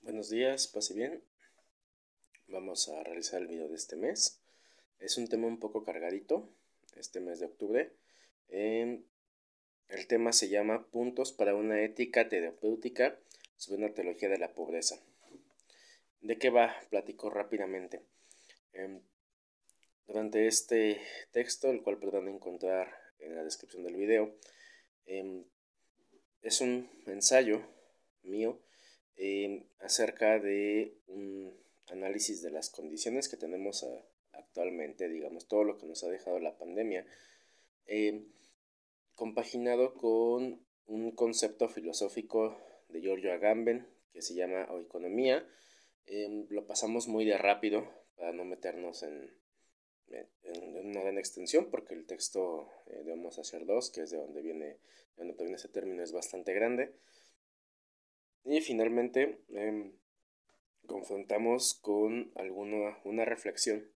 Buenos días, pase bien. Vamos a realizar el video de este mes. Es un tema un poco cargadito, este mes de octubre. El tema se llama Puntos para una ética terapéutica sobre una teología de la pobreza. ¿De qué va? Platico rápidamente. Durante este texto, el cual podrán encontrar en la descripción del video, es un ensayo mío acerca de un análisis de las condiciones que tenemos actualmente, digamos, todo lo que nos ha dejado la pandemia, eh, compaginado con un concepto filosófico de Giorgio Agamben que se llama oikonomía. Lo pasamos muy de rápido para no meternos en una gran extensión, porque el texto de Homo Sacerdos, que es de donde proviene ese término, es bastante grande. Y finalmente confrontamos con una reflexión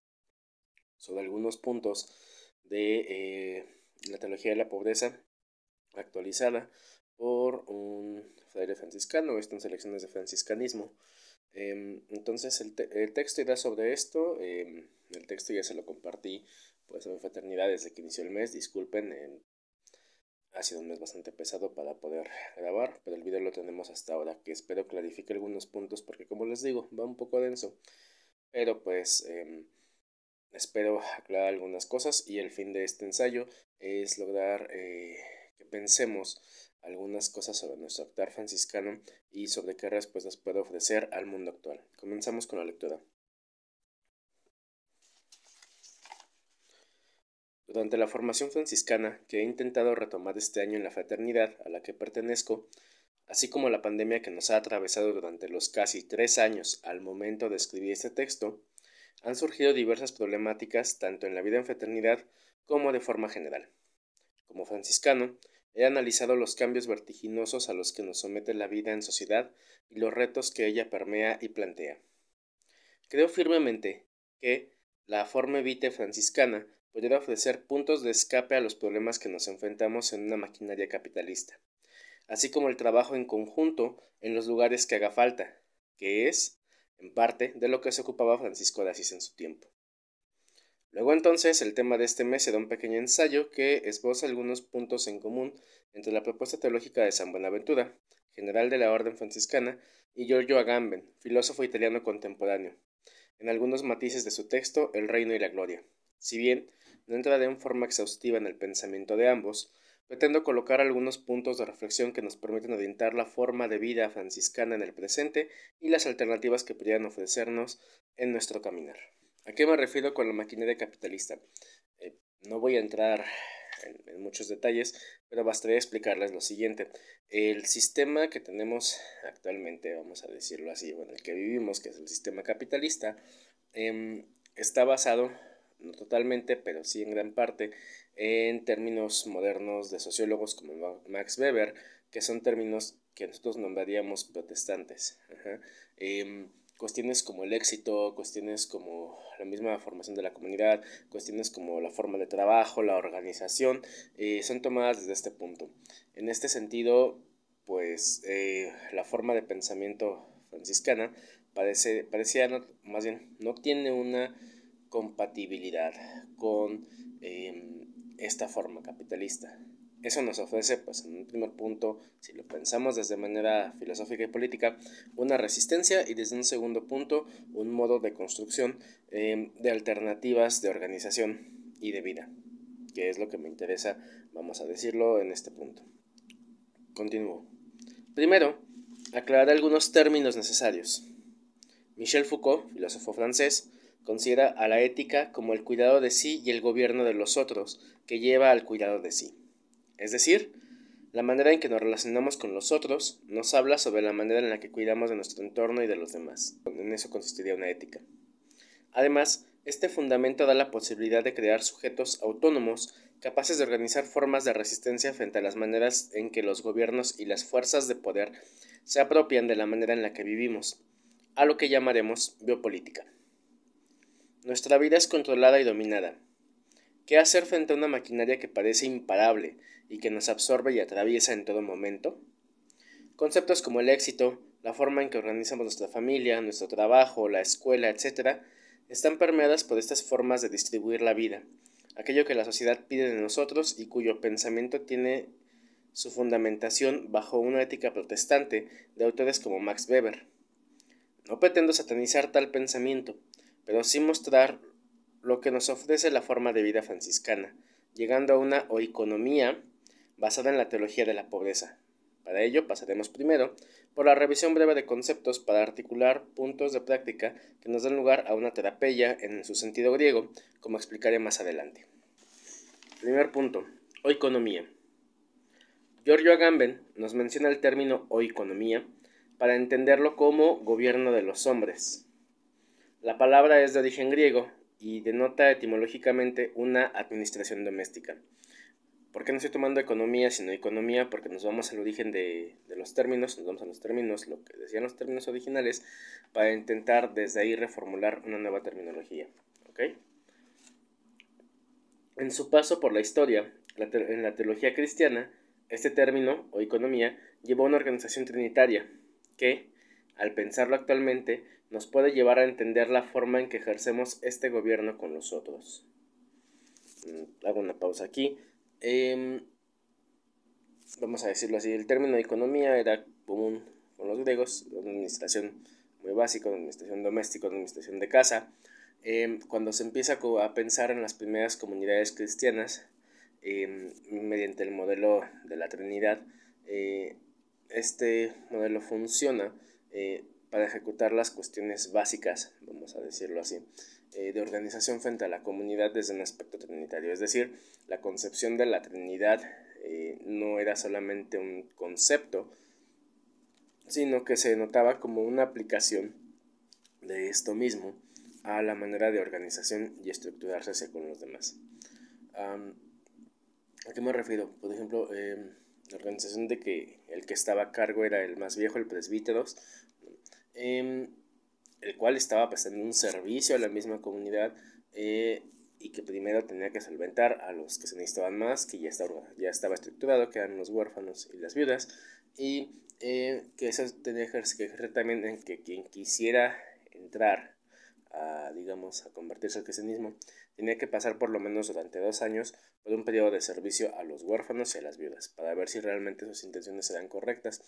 sobre algunos puntos de la teología de la pobreza actualizada por un fraile franciscano. Esto en selecciones de franciscanismo. Entonces el texto irá sobre esto. El texto ya se lo compartí pues en fraternidad desde que inició el mes. Disculpen, ha sido un mes bastante pesado para poder grabar, pero el video lo tenemos hasta ahora, que espero clarifique algunos puntos porque, como les digo, va un poco denso, pero pues espero aclarar algunas cosas, y el fin de este ensayo es lograr que pensemos algunas cosas sobre nuestro actuar franciscano y sobre qué respuestas puede ofrecer al mundo actual. Comenzamos con la lectura. Durante la formación franciscana que he intentado retomar este año en la fraternidad a la que pertenezco, así como la pandemia que nos ha atravesado durante los casi 3 años al momento de escribir este texto, han surgido diversas problemáticas tanto en la vida en fraternidad como de forma general. Como franciscano, he analizado los cambios vertiginosos a los que nos somete la vida en sociedad y los retos que ella permea y plantea. Creo firmemente que la forma vitae franciscana podría ofrecer puntos de escape a los problemas que nos enfrentamos en una maquinaria capitalista, así como el trabajo en conjunto en los lugares que haga falta, que es, en parte, de lo que se ocupaba Francisco de Asís en su tiempo. Luego entonces, el tema de este mes será un pequeño ensayo que esboza algunos puntos en común entre la propuesta teológica de San Buenaventura, general de la Orden franciscana, y Giorgio Agamben, filósofo italiano contemporáneo, en algunos matices de su texto El reino y la gloria. Si bien no entraré en forma exhaustiva en el pensamiento de ambos, pretendo colocar algunos puntos de reflexión que nos permiten orientar la forma de vida franciscana en el presente y las alternativas que podrían ofrecernos en nuestro caminar. ¿A qué me refiero con la maquinaria capitalista? No voy a entrar en muchos detalles, pero bastaría explicarles lo siguiente. El sistema que tenemos actualmente, vamos a decirlo así, bueno, el que vivimos, que es el sistema capitalista, está basado, no totalmente, pero sí en gran parte, en términos modernos de sociólogos como Max Weber, que son términos que nosotros nombraríamos protestantes. Cuestiones como el éxito, cuestiones como la misma formación de la comunidad, cuestiones como la forma de trabajo, la organización, son tomadas desde este punto. En este sentido, pues la forma de pensamiento franciscana parecía más bien, no tiene una compatibilidad con esta forma capitalista. Eso nos ofrece, pues en un primer punto, si lo pensamos desde manera filosófica y política, una resistencia, y desde un segundo punto, un modo de construcción de alternativas de organización y de vida, que es lo que me interesa, vamos a decirlo, en este punto. Continúo. Primero, aclarar algunos términos necesarios. Michel Foucault, filósofo francés, considera a la ética como el cuidado de sí y el gobierno de los otros, que lleva al cuidado de sí. Es decir, la manera en que nos relacionamos con los otros nos habla sobre la manera en la que cuidamos de nuestro entorno y de los demás. En eso consistiría una ética. Además, este fundamento da la posibilidad de crear sujetos autónomos capaces de organizar formas de resistencia frente a las maneras en que los gobiernos y las fuerzas de poder se apropian de la manera en la que vivimos, a lo que llamaremos biopolítica. Nuestra vida es controlada y dominada. ¿Qué hacer frente a una maquinaria que parece imparable y que nos absorbe y atraviesa en todo momento? Conceptos como el éxito, la forma en que organizamos nuestra familia, nuestro trabajo, la escuela, etc., están permeadas por estas formas de distribuir la vida, aquello que la sociedad pide de nosotros y cuyo pensamiento tiene su fundamentación bajo una ética protestante de autores como Max Weber. No pretendo satanizar tal pensamiento, pero sí mostrar lo que nos ofrece la forma de vida franciscana, llegando a una oikonomía basada en la teología de la pobreza. Para ello pasaremos primero por la revisión breve de conceptos para articular puntos de práctica que nos dan lugar a una terapia en su sentido griego, como explicaré más adelante. Primer punto, oikonomía. Giorgio Agamben nos menciona el término oikonomía para entenderlo como gobierno de los hombres. La palabra es de origen griego y denota etimológicamente una administración doméstica. ¿Por qué no estoy tomando economía sino economía? Porque nos vamos al origen de los términos, nos vamos a los términos, lo que decían los términos originales, para intentar desde ahí reformular una nueva terminología. ¿Okay? En su paso por la historia, en la teología cristiana, este término, o economía, llevó a una organización trinitaria que, al pensarlo actualmente, nos puede llevar a entender la forma en que ejercemos este gobierno con los otros. Hago una pausa aquí. Vamos a decirlo así, el término economía era común con los griegos, una administración muy básica, una administración doméstica, una administración de casa. Cuando se empieza a pensar en las primeras comunidades cristianas, mediante el modelo de la Trinidad, este modelo funciona para ejecutar las cuestiones básicas, vamos a decirlo así, de organización frente a la comunidad desde un aspecto trinitario. Es decir, la concepción de la Trinidad no era solamente un concepto, sino que se notaba como una aplicación de esto mismo a la manera de organización y estructurarse con los demás. ¿A qué me refiero? Por ejemplo, la organización de que el que estaba a cargo era el más viejo, el presbítero, el cual estaba prestando un servicio a la misma comunidad y que primero tenía que solventar a los que se necesitaban más, que ya estaba estructurado, que eran los huérfanos y las viudas, y que eso tenía que ejercer también en que quien quisiera entrar a convertirse al cristianismo, tenía que pasar por lo menos durante 2 años por un periodo de servicio a los huérfanos y a las viudas, para ver si realmente sus intenciones eran correctas.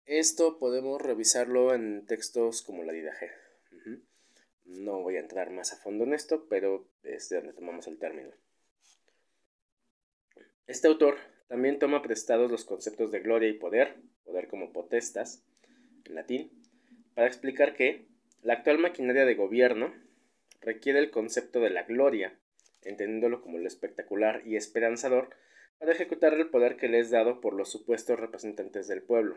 Esto podemos revisarlo en textos como la Didache. No voy a entrar más a fondo en esto, pero es de donde tomamos el término. Este autor también toma prestados los conceptos de gloria y poder como potestas, en latín, para explicar que la actual maquinaria de gobierno requiere el concepto de la gloria, entendiéndolo como lo espectacular y esperanzador, para ejecutar el poder que le es dado por los supuestos representantes del pueblo,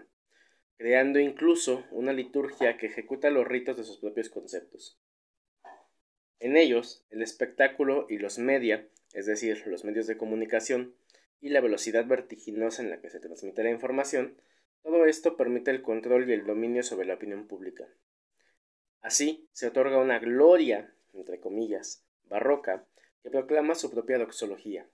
creando incluso una liturgia que ejecuta los ritos de sus propios conceptos. En ellos, el espectáculo y los media, es decir, los medios de comunicación, y la velocidad vertiginosa en la que se transmite la información, todo esto permite el control y el dominio sobre la opinión pública. Así, se otorga una gloria, entre comillas, barroca, que proclama su propia doxología.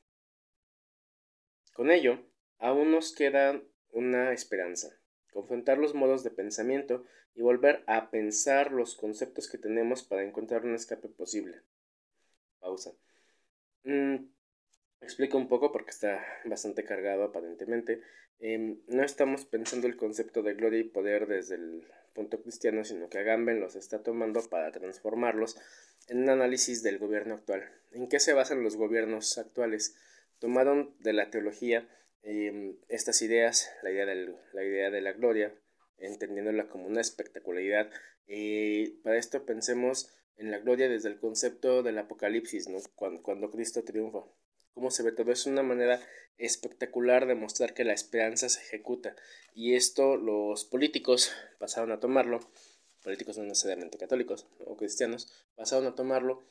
Con ello, aún nos queda una esperanza: confrontar los modos de pensamiento y volver a pensar los conceptos que tenemos para encontrar un escape posible. Pausa. Explico un poco porque está bastante cargado aparentemente. No estamos pensando el concepto de gloria y poder desde el punto cristiano, sino que Agamben los está tomando para transformarlos en un análisis del gobierno actual. ¿En qué se basan los gobiernos actuales? Tomaron de la teología estas ideas, la idea de la gloria, entendiéndola como una espectacularidad. Para esto pensemos en la gloria desde el concepto del Apocalipsis, ¿no? Cuando Cristo triunfa. Cómo se ve todo, es una manera espectacular de mostrar que la esperanza se ejecuta, y esto los políticos pasaron a tomarlo, políticos no necesariamente católicos o cristianos, pasaron a tomarlo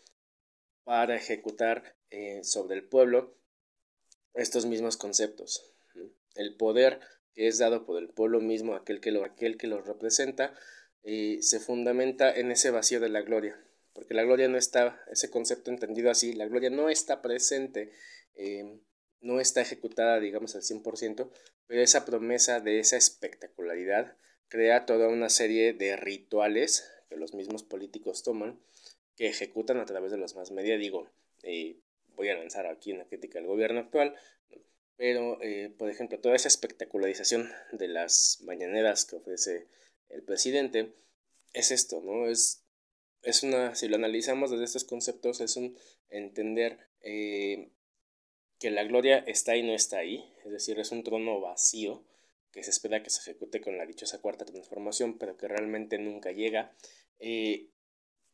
para ejecutar sobre el pueblo estos mismos conceptos. El poder que es dado por el pueblo mismo, aquel que lo representa, se fundamenta en ese vacío de la gloria, porque la gloria no está, ese concepto entendido así, la gloria no está presente, no está ejecutada, digamos, al 100%, pero esa promesa de esa espectacularidad crea toda una serie de rituales que los mismos políticos toman, que ejecutan a través de los más media. Digo, voy a lanzar aquí una crítica al gobierno actual, pero por ejemplo, toda esa espectacularización de las mañaneras que ofrece el presidente es esto, ¿no? Es una, si lo analizamos desde estos conceptos, es un entender que la gloria está y no está ahí, es decir, es un trono vacío que se espera que se ejecute con la dichosa cuarta transformación, pero que realmente nunca llega, eh,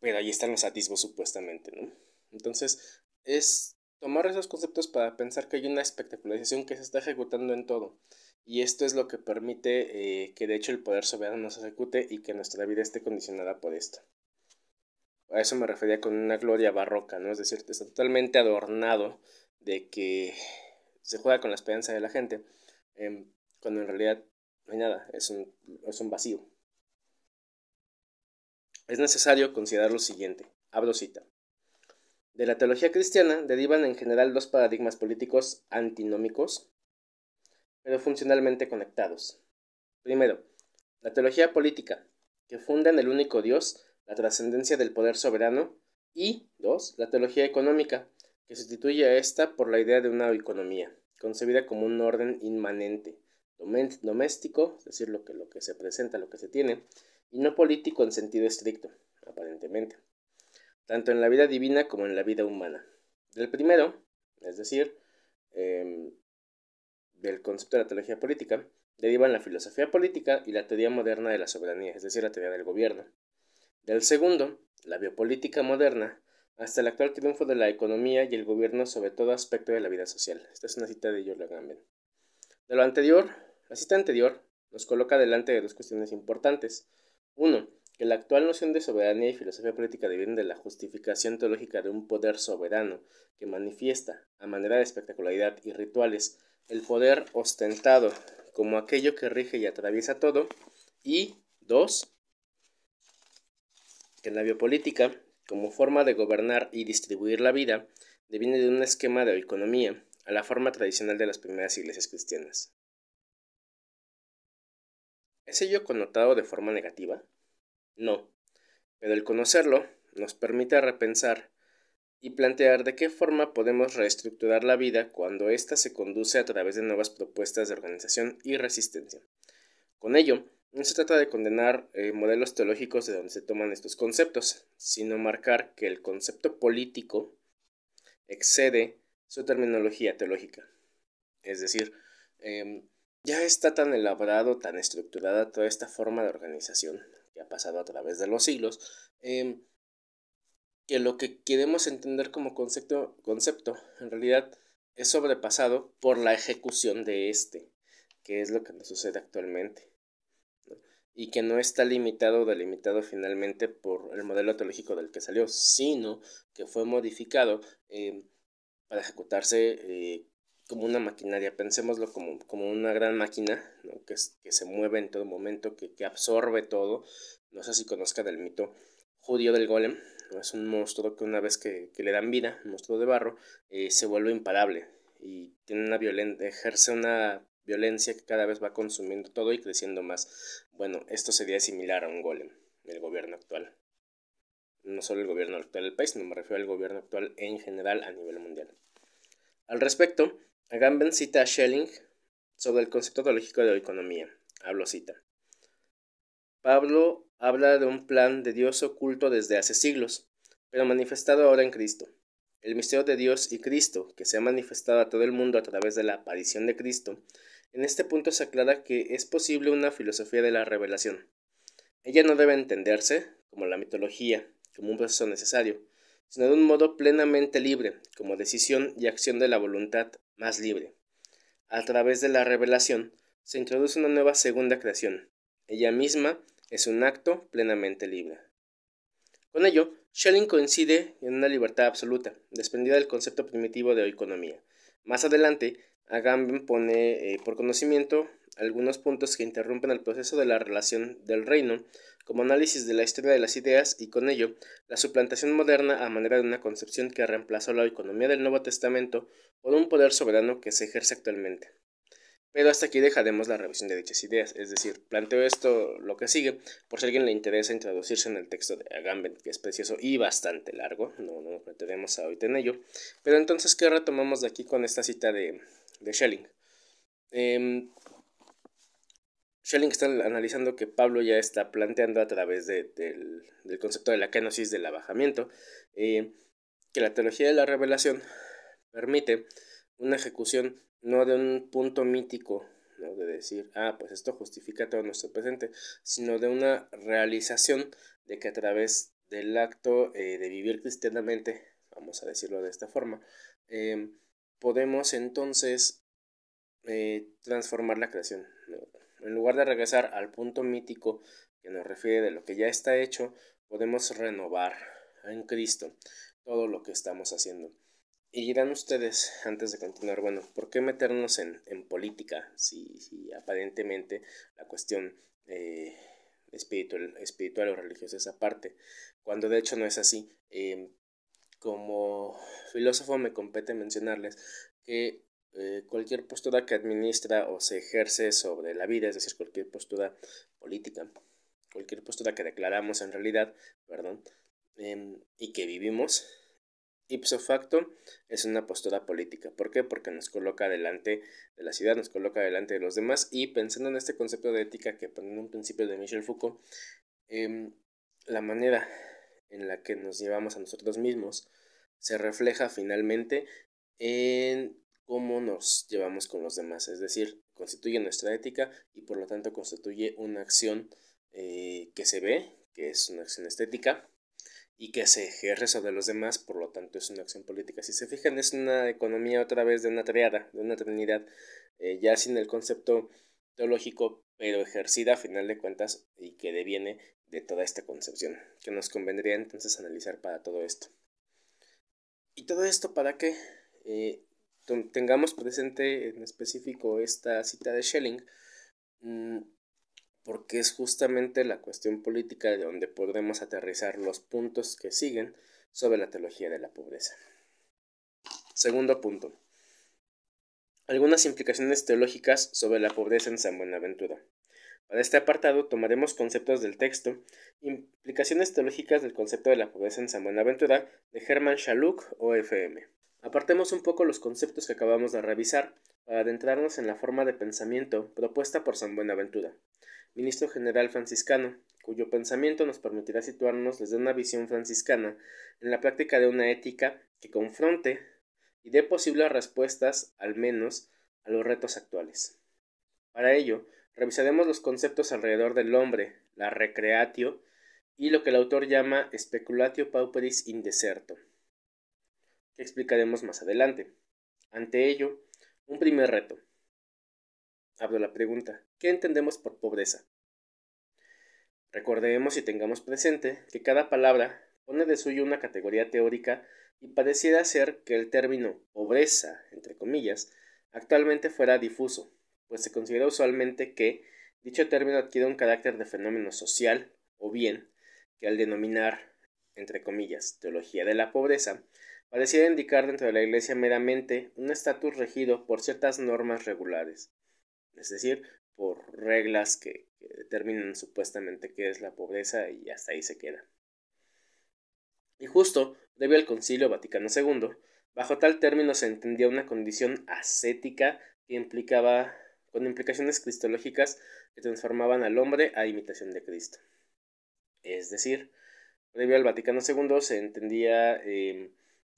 pero ahí están los atisbos supuestamente, ¿no? Entonces, es tomar esos conceptos para pensar que hay una espectacularización que se está ejecutando en todo, y esto es lo que permite que de hecho el poder soberano no se ejecute y que nuestra vida esté condicionada por esto. A eso me refería con una gloria barroca, ¿no? Es decir, está totalmente adornado de que se juega con la esperanza de la gente, eh, cuando en realidad no hay nada, es un vacío. Es necesario considerar lo siguiente, abro cita. De la teología cristiana derivan en general dos paradigmas políticos antinómicos, pero funcionalmente conectados. Primero, la teología política, que funda en el único Dios la trascendencia del poder soberano, y, dos, la teología económica, que sustituye a esta por la idea de una economía, concebida como un orden inmanente, doméstico, es decir, lo que se presenta, lo que se tiene, y no político en sentido estricto, aparentemente, tanto en la vida divina como en la vida humana. Del primero, es decir, del concepto de la teología política, derivan la filosofía política y la teoría moderna de la soberanía, es decir, la teoría del gobierno. Del segundo, la biopolítica moderna, hasta el actual triunfo de la economía y el gobierno sobre todo aspecto de la vida social. Esta es una cita de George Agamben. De lo anterior, la cita anterior nos coloca delante de dos cuestiones importantes. Uno, que la actual noción de soberanía y filosofía política deviene de la justificación teológica de un poder soberano que manifiesta, a manera de espectacularidad y rituales, el poder ostentado como aquello que rige y atraviesa todo. Y dos, que la biopolítica, como forma de gobernar y distribuir la vida, deviene de un esquema de economía a la forma tradicional de las primeras iglesias cristianas. ¿Es ello connotado de forma negativa? No, pero el conocerlo nos permite repensar y plantear de qué forma podemos reestructurar la vida cuando ésta se conduce a través de nuevas propuestas de organización y resistencia. Con ello, no se trata de condenar modelos teológicos de donde se toman estos conceptos, sino marcar que el concepto político excede su terminología teológica. Es decir, ya está tan elaborado, tan estructurada toda esta forma de organización que ha pasado a través de los siglos, que lo que queremos entender como concepto en realidad es sobrepasado por la ejecución de este, que es lo que nos sucede actualmente, ¿no? Y que no está limitado o delimitado finalmente por el modelo teológico del que salió, sino que fue modificado para ejecutarse como una maquinaria. Pensémoslo como una gran máquina, ¿no? que se mueve en todo momento, que absorbe todo. No sé si conozcan el mito judío del golem. Es un monstruo que una vez que le dan vida, un monstruo de barro, se vuelve imparable y tiene ejerce una violencia que cada vez va consumiendo todo y creciendo más. Bueno, esto sería similar a un golem del gobierno actual. No solo el gobierno actual del país, no me refiero al gobierno actual en general a nivel mundial. Al respecto, Agamben cita a Schelling sobre el concepto teológico de economía. Hablo cita. Pablo habla de un plan de Dios oculto desde hace siglos, pero manifestado ahora en Cristo. El misterio de Dios y Cristo, que se ha manifestado a todo el mundo a través de la aparición de Cristo, en este punto se aclara que es posible una filosofía de la revelación. Ella no debe entenderse, como la mitología, como un proceso necesario, sino de un modo plenamente libre, como decisión y acción de la voluntad más libre. A través de la revelación se introduce una nueva segunda creación. Ella misma es un acto plenamente libre. Con ello, Schelling coincide en una libertad absoluta, desprendida del concepto primitivo de economía. Más adelante, Agamben pone por conocimiento algunos puntos que interrumpen el proceso de la relación del reino, como análisis de la historia de las ideas y con ello la suplantación moderna a manera de una concepción que reemplazó la economía del Nuevo Testamento por un poder soberano que se ejerce actualmente. Pero hasta aquí dejaremos la revisión de dichas ideas, es decir, planteo esto, lo que sigue, por si a alguien le interesa introducirse en el texto de Agamben, que es precioso y bastante largo, no nos meteremos ahorita en ello. Pero entonces, ¿qué retomamos de aquí con esta cita de Schelling? Schelling está analizando que Pablo ya está planteando a través del concepto de la kenosis del abajamiento, que la teología de la revelación permite una ejecución no de un punto mítico, ¿no? De decir, pues esto justifica todo nuestro presente, sino de una realización de que a través del acto de vivir cristianamente, vamos a decirlo de esta forma, podemos entonces transformar la creación, ¿no? En lugar de regresar al punto mítico que nos refiere de lo que ya está hecho, podemos renovar en Cristo todo lo que estamos haciendo. Y dirán ustedes, antes de continuar, bueno, ¿por qué meternos en política si aparentemente la cuestión espiritual o religiosa es aparte? Cuando de hecho no es así. Como filósofo me compete mencionarles que cualquier postura que administra o se ejerce sobre la vida, es decir, cualquier postura política, cualquier postura que declaramos en realidad, y que vivimos, ipso facto es una postura política. ¿Por qué? Porque nos coloca delante de la ciudad, nos coloca delante de los demás, y pensando en este concepto de ética que pone en un principio de Michel Foucault, la manera en la que nos llevamos a nosotros mismos se refleja finalmente en cómo nos llevamos con los demás, es decir, constituye nuestra ética y por lo tanto constituye una acción que se ve, que es una acción estética y que se ejerce sobre los demás, por lo tanto es una acción política. Si se fijan, es una economía otra vez de una triada, de una trinidad, ya sin el concepto teológico, pero ejercida a final de cuentas y que deviene de toda esta concepción, que nos convendría entonces analizar para todo esto. ¿Y todo esto para que tengamos presente en específico esta cita de Schelling? Porque es justamente la cuestión política de donde podremos aterrizar los puntos que siguen sobre la teología de la pobreza. Segundo punto. Algunas implicaciones teológicas sobre la pobreza en San Buenaventura. Para este apartado tomaremos conceptos del texto, implicaciones teológicas del concepto de la pobreza en San Buenaventura de Hermann Schaluck, OFM. Apartemos un poco los conceptos que acabamos de revisar para adentrarnos en la forma de pensamiento propuesta por San Buenaventura, ministro general franciscano, cuyo pensamiento nos permitirá situarnos desde una visión franciscana en la práctica de una ética que confronte y dé posibles respuestas, al menos, a los retos actuales. Para ello, revisaremos los conceptos alrededor del hombre, la recreatio, y lo que el autor llama speculatio pauperis in deserto, que explicaremos más adelante. Ante ello, un primer reto. Abro la pregunta, ¿qué entendemos por pobreza? Recordemos y tengamos presente que cada palabra pone de suyo una categoría teórica y pareciera ser que el término pobreza, entre comillas, actualmente fuera difuso, pues se considera usualmente que dicho término adquiere un carácter de fenómeno social, o bien que al denominar, entre comillas, teología de la pobreza, pareciera indicar dentro de la Iglesia meramente un estatus regido por ciertas normas regulares, es decir, por reglas que determinan supuestamente qué es la pobreza y hasta ahí se queda. Y justo, previo al Concilio Vaticano II, bajo tal término se entendía una condición ascética que implicaba, con implicaciones cristológicas que transformaban al hombre a imitación de Cristo. Es decir, previo al Vaticano II se entendía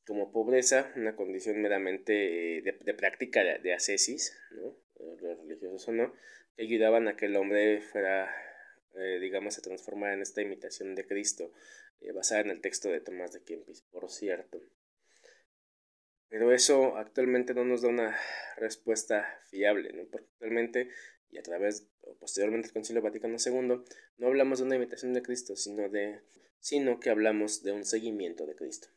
como pobreza una condición meramente de práctica de ascesis, ¿no? Religiosos o no, que ayudaban a que el hombre fuera, se transformara en esta imitación de Cristo, basada en el texto de Tomás de Kempis, por cierto. Pero eso actualmente no nos da una respuesta fiable, ¿no? Porque actualmente, y a través, o posteriormente, del Concilio Vaticano II, no hablamos de una imitación de Cristo, sino que hablamos de un seguimiento de Cristo,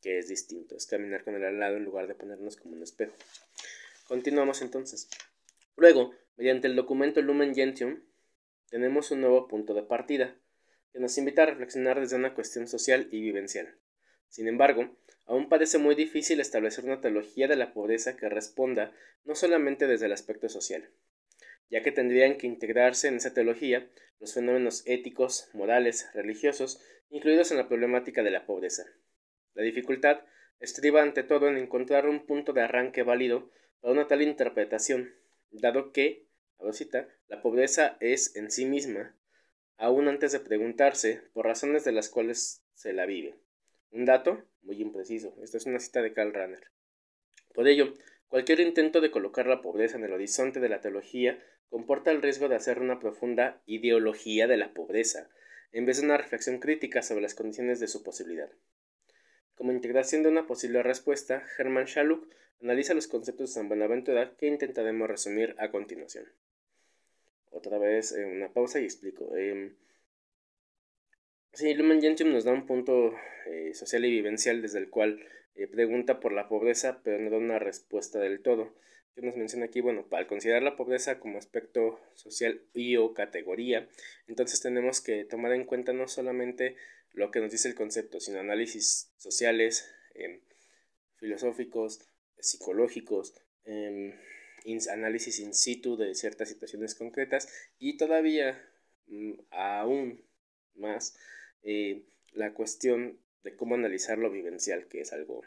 que es distinto, es caminar con él al lado en lugar de ponernos como un espejo. Continuamos entonces. Luego, mediante el documento Lumen Gentium, tenemos un nuevo punto de partida, que nos invita a reflexionar desde una cuestión social y vivencial. Sin embargo, aún parece muy difícil establecer una teología de la pobreza que responda no solamente desde el aspecto social, ya que tendrían que integrarse en esa teología los fenómenos éticos, morales, religiosos, incluidos en la problemática de la pobreza. La dificultad estriba ante todo en encontrar un punto de arranque válido para una tal interpretación, dado que, a cita, la pobreza es en sí misma, aún antes de preguntarse por razones de las cuales se la vive. Un dato muy impreciso. Esta es una cita de Karl Rahner. Por ello, cualquier intento de colocar la pobreza en el horizonte de la teología comporta el riesgo de hacer una profunda ideología de la pobreza, en vez de una reflexión crítica sobre las condiciones de su posibilidad. Como integración de una posible respuesta, Hermann Schalup analiza los conceptos de San Buenaventura que intentaremos resumir a continuación. Otra vez una pausa y explico. Sí, Lumen Gentium nos da un punto social y vivencial desde el cual pregunta por la pobreza, pero no da una respuesta del todo. ¿Qué nos menciona aquí? Bueno, al considerar la pobreza como aspecto social y o categoría, entonces tenemos que tomar en cuenta no solamente lo que nos dice el concepto, sino análisis sociales, filosóficos, psicológicos, análisis in situ de ciertas situaciones concretas y todavía aún más la cuestión de cómo analizar lo vivencial, que es algo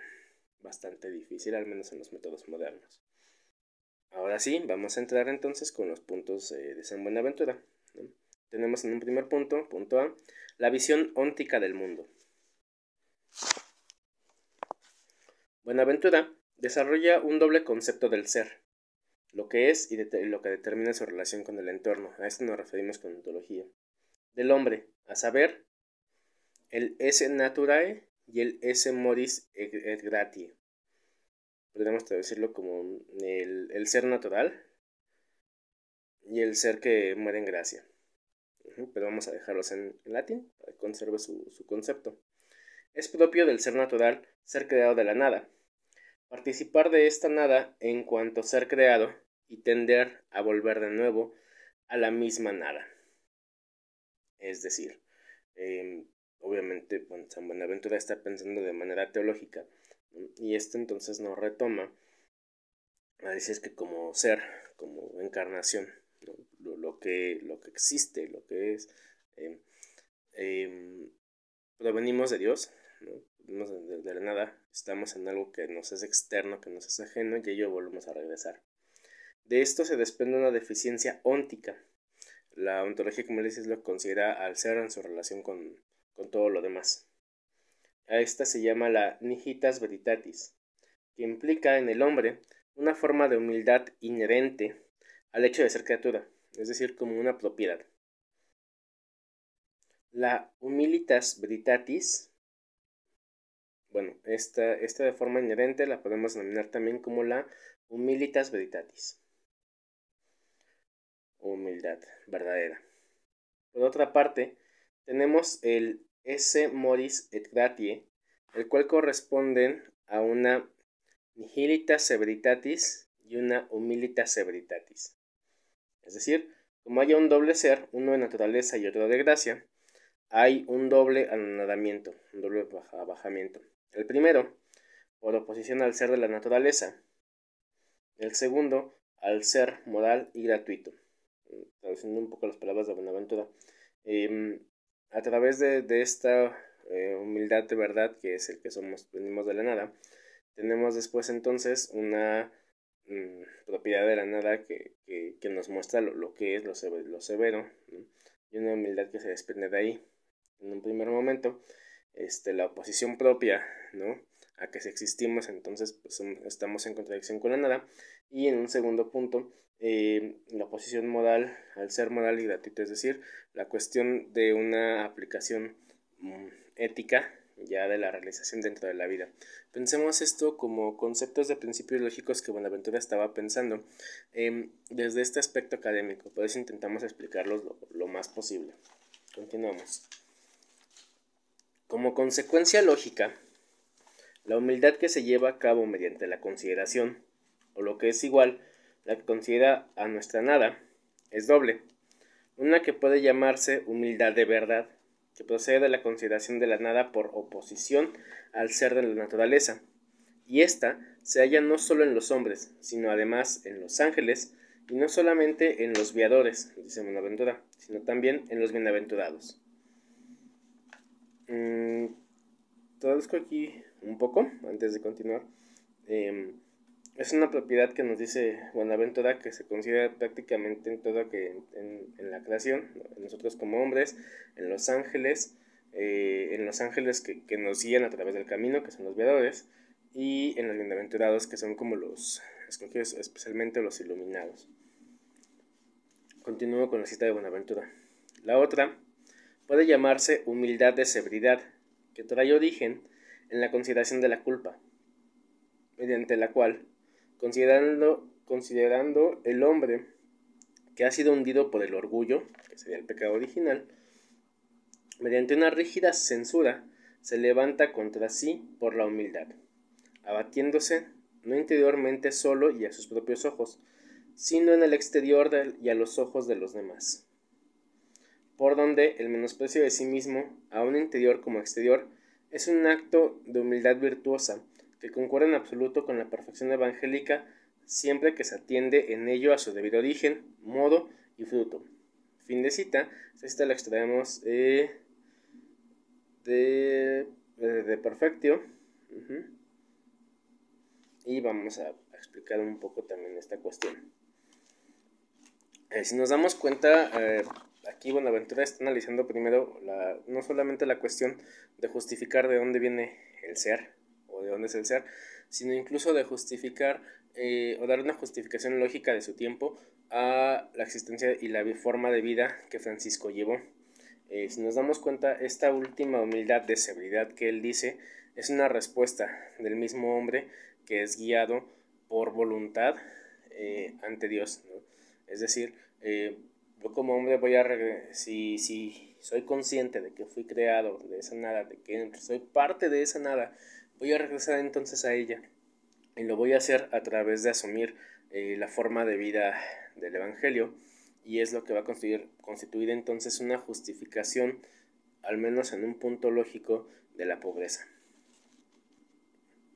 bastante difícil, al menos en los métodos modernos. Ahora sí, vamos a entrar entonces con los puntos de San Buenaventura, ¿no? Tenemos en un primer punto, punto A, la visión óntica del mundo. Buenaventura desarrolla un doble concepto del ser, lo que es y lo que determina su relación con el entorno. A esto nos referimos con ontología. Del hombre, a saber, el esse naturae y el esse modus et gratiae. Podríamos traducirlo como el ser natural y el ser que muere en gracia. Pero vamos a dejarlos en latín para que conserve su concepto. Es propio del ser natural ser creado de la nada, participar de esta nada en cuanto ser creado y tender a volver de nuevo a la misma nada. Es decir, obviamente San Buenaventura está pensando de manera teológica, ¿no? Y esto entonces nos retoma a decir que como ser, como encarnación, ¿no? lo que existe, lo que es, provenimos de Dios, ¿no? De la nada, estamos en algo que nos es externo, que nos es ajeno, y ello volvemos a regresar. De esto se desprende una deficiencia óntica. La ontología, como les decía, lo considera al ser en su relación con todo lo demás. A esta se llama la nihitas veritatis, que implica en el hombre una forma de humildad inherente al hecho de ser criatura, es decir, como una propiedad. La humilitas veritatis, bueno, esta de forma inherente la podemos denominar también como la humilitas veritatis, humildad verdadera. Por otra parte, tenemos el esse modus et gratiae, el cual corresponden a una nihilitas veritatis y una humilitas veritatis. Es decir, como haya un doble ser, uno de naturaleza y otro de gracia, hay un doble anonadamiento, un doble abajamiento. El primero, por oposición al ser de la naturaleza. El segundo, al ser moral y gratuito. Traduciendo un poco las palabras de Buenaventura. A través de esta humildad de verdad, que es el que somos, venimos de la nada, tenemos después entonces una propiedad de la nada que nos muestra lo que es lo severo, ¿no? Y una humildad que se desprende de ahí. En un primer momento, la oposición propia, ¿no? A que si existimos, entonces pues, estamos en contradicción con la nada. Y en un segundo punto, la oposición moral al ser moral y gratuito, es decir, la cuestión de una aplicación ética ya de la realización dentro de la vida. Pensemos esto como conceptos de principios lógicos que Buenaventura estaba pensando desde este aspecto académico. Por eso intentamos explicarlos lo más posible. Continuamos. Como consecuencia lógica, la humildad que se lleva a cabo mediante la consideración, o lo que es igual, la que considera a nuestra nada, es doble. Una que puede llamarse humildad de verdad, que procede de la consideración de la nada por oposición al ser de la naturaleza, y ésta se halla no solo en los hombres, sino además en los ángeles, y no solamente en los viadores, dice Bonaventura, sino también en los bienaventurados. Traduzco aquí un poco, antes de continuar. Es una propiedad que nos dice Bonaventura que se considera prácticamente en todo, que en la creación, en nosotros como hombres, en los ángeles que nos guían a través del camino, que son los viadores, y en los bienaventurados, que son como los escogidos, especialmente los iluminados. Continúo con la cita de Bonaventura. La otra puede llamarse humildad de severidad, que trae origen en la consideración de la culpa, mediante la cual, considerando el hombre que ha sido hundido por el orgullo, que sería el pecado original, mediante una rígida censura, se levanta contra sí por la humildad, abatiéndose no interiormente solo y a sus propios ojos, sino en el exterior y a los ojos de los demás. Por donde el menosprecio de sí mismo, aun interior como exterior, es un acto de humildad virtuosa, que concuerda en absoluto con la perfección evangélica, siempre que se atiende en ello a su debido origen, modo y fruto. Fin de cita. Esta cita la extraemos de Perfectio. Y vamos a explicar un poco también esta cuestión. Si nos damos cuenta, aquí Bonaventura está analizando primero no solamente la cuestión de justificar de dónde viene el ser, o de dónde es el ser, sino incluso de justificar o dar una justificación lógica de su tiempo a la existencia y la forma de vida que Francisco llevó. Si nos damos cuenta, esta última humildad de severidad que él dice es una respuesta del mismo hombre que es guiado por voluntad ante Dios, ¿no? Es decir, yo como hombre voy a si soy consciente de que fui creado de esa nada, de que soy parte de esa nada, voy a regresar entonces a ella, y lo voy a hacer a través de asumir la forma de vida del Evangelio, y es lo que va a constituir entonces una justificación, al menos en un punto lógico, de la pobreza.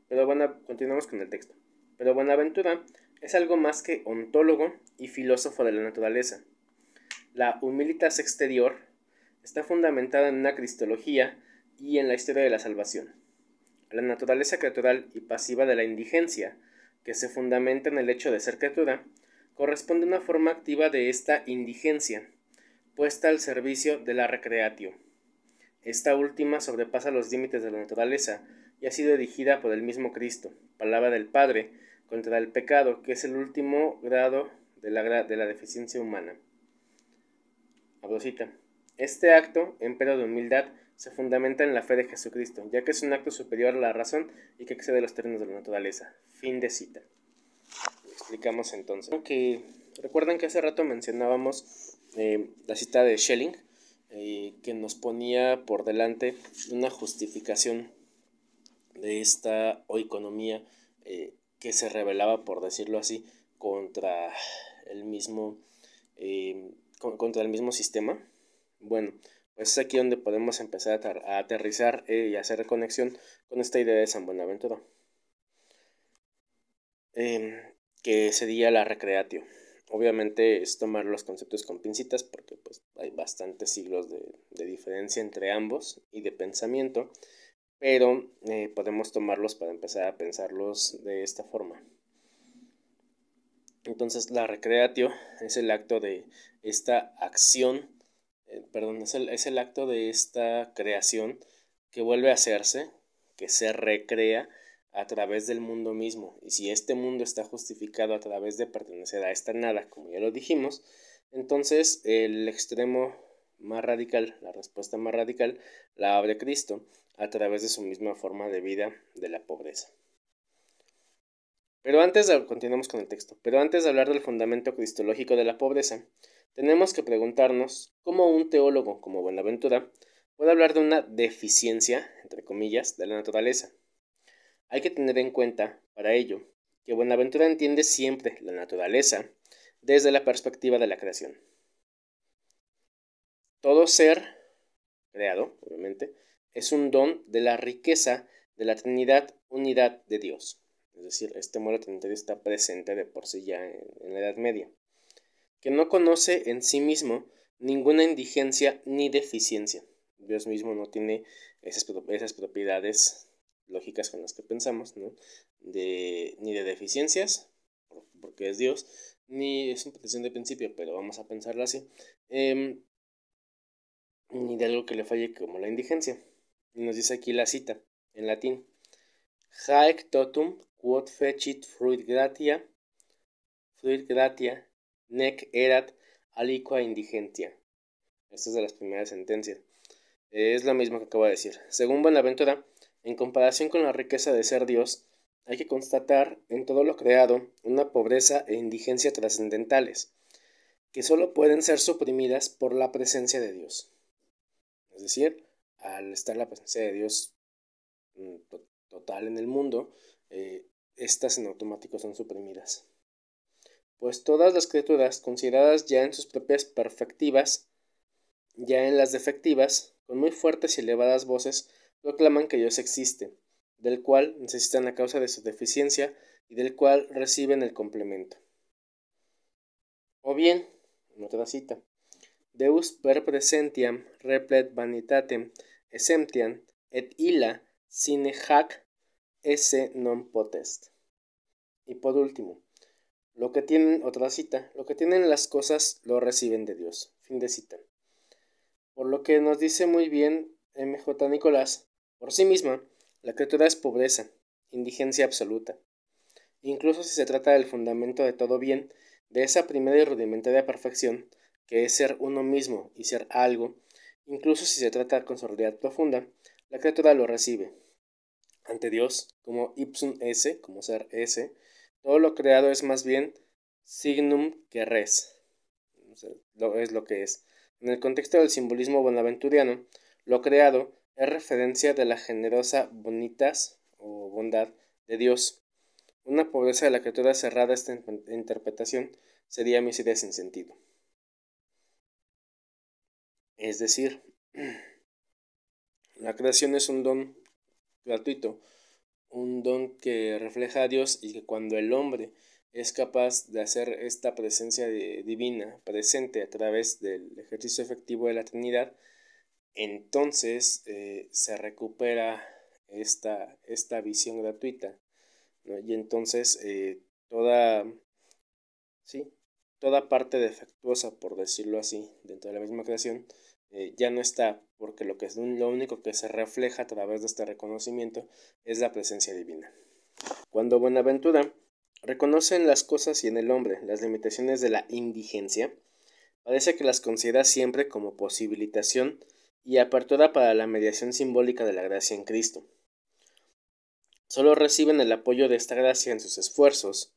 Pero bueno, continuamos con el texto. Pero Bonaventura es algo más que ontólogo y filósofo de la naturaleza. La humilitas exterior está fundamentada en una cristología y en la historia de la salvación. La naturaleza creatural y pasiva de la indigencia, que se fundamenta en el hecho de ser criatura, corresponde a una forma activa de esta indigencia, puesta al servicio de la recreatio. Esta última sobrepasa los límites de la naturaleza y ha sido erigida por el mismo Cristo, palabra del Padre, contra el pecado, que es el último grado de la deficiencia humana. Abrosita. Este acto, empero de humildad, se fundamenta en la fe de Jesucristo, ya que es un acto superior a la razón y que excede los términos de la naturaleza. Fin de cita. Explicamos entonces. Recuerdan que hace rato mencionábamos la cita de Schelling, que nos ponía por delante una justificación de esta oikonomía que se rebelaba, por decirlo así, contra el mismo sistema. Bueno, pues es aquí donde podemos empezar a aterrizar y hacer conexión con esta idea de San Buenaventura, que sería la recreatio. Obviamente es tomar los conceptos con pincitas porque pues hay bastantes siglos de diferencia entre ambos y de pensamiento, pero podemos tomarlos para empezar a pensarlos de esta forma. Entonces la recreatio es el acto de esta acción, es el acto de esta creación que vuelve a hacerse, que se recrea a través del mundo mismo. Y si este mundo está justificado a través de pertenecer a esta nada, como ya lo dijimos, entonces el extremo más radical, la respuesta más radical, la abre Cristo a través de su misma forma de vida de la pobreza. Continuamos con el texto. Pero antes de hablar del fundamento cristológico de la pobreza, tenemos que preguntarnos cómo un teólogo como Bonaventura puede hablar de una deficiencia, entre comillas, de la naturaleza. Hay que tener en cuenta, para ello, que Bonaventura entiende siempre la naturaleza desde la perspectiva de la creación. Todo ser creado, obviamente, es un don de la riqueza de la Trinidad, unidad de Dios. Es decir, este modelo trinitario está presente de por sí ya en la Edad Media, que no conoce en sí mismo ninguna indigencia ni deficiencia. Dios mismo no tiene esas propiedades lógicas con las que pensamos, ¿no? Ni de deficiencias, porque es Dios, ni es una petición de principio, pero vamos a pensarlo así, ni de algo que le falle como la indigencia. Y nos dice aquí la cita, en latín: Haec totum quod fecit fruit gratia, nec erat aliqua indigentia. Esta es de las primeras sentencias. Es lo mismo que acabo de decir. Según Buenaventura, en comparación con la riqueza de ser Dios, hay que constatar en todo lo creado una pobreza e indigencia trascendentales, que solo pueden ser suprimidas por la presencia de Dios. Es decir, al estar la presencia de Dios total en el mundo, estas en automático son suprimidas. Pues todas las criaturas, consideradas ya en sus propias perfectivas, ya en las defectivas, con muy fuertes y elevadas voces, proclaman que Dios existe, del cual necesitan a causa de su deficiencia y del cual reciben el complemento. O bien, en otra cita: Deus per presentiam replet vanitatem essentiam et illa sine hac esse non potest. Y por último, lo que tienen las cosas lo reciben de Dios. Fin de cita. Por lo que nos dice muy bien M.J. Nicolás, por sí misma, la criatura es pobreza, indigencia absoluta. Incluso si se trata del fundamento de todo bien, de esa primera y rudimentaria perfección, que es ser uno mismo y ser algo, incluso si se trata con sordidad profunda, la criatura lo recibe. Ante Dios, como ipsum esse, como ser ese, todo lo creado es más bien signum que res, es lo que es. En el contexto del simbolismo bonaventuriano, lo creado es referencia de la generosa bonitas o bondad de Dios. Una pobreza de la criatura cerrada a esta interpretación sería miseria sin sentido. Es decir, la creación es un don gratuito, un don que refleja a Dios, y que cuando el hombre es capaz de hacer esta presencia divina presente a través del ejercicio efectivo de la Trinidad, entonces se recupera esta visión gratuita, ¿no? Y entonces toda parte defectuosa, por decirlo así, dentro de la misma creación, ya no está, porque lo único que se refleja a través de este reconocimiento es la presencia divina. Cuando Buenaventura reconoce en las cosas y en el hombre las limitaciones de la indigencia, parece que las considera siempre como posibilitación y apertura para la mediación simbólica de la gracia en Cristo. Solo reciben el apoyo de esta gracia en sus esfuerzos,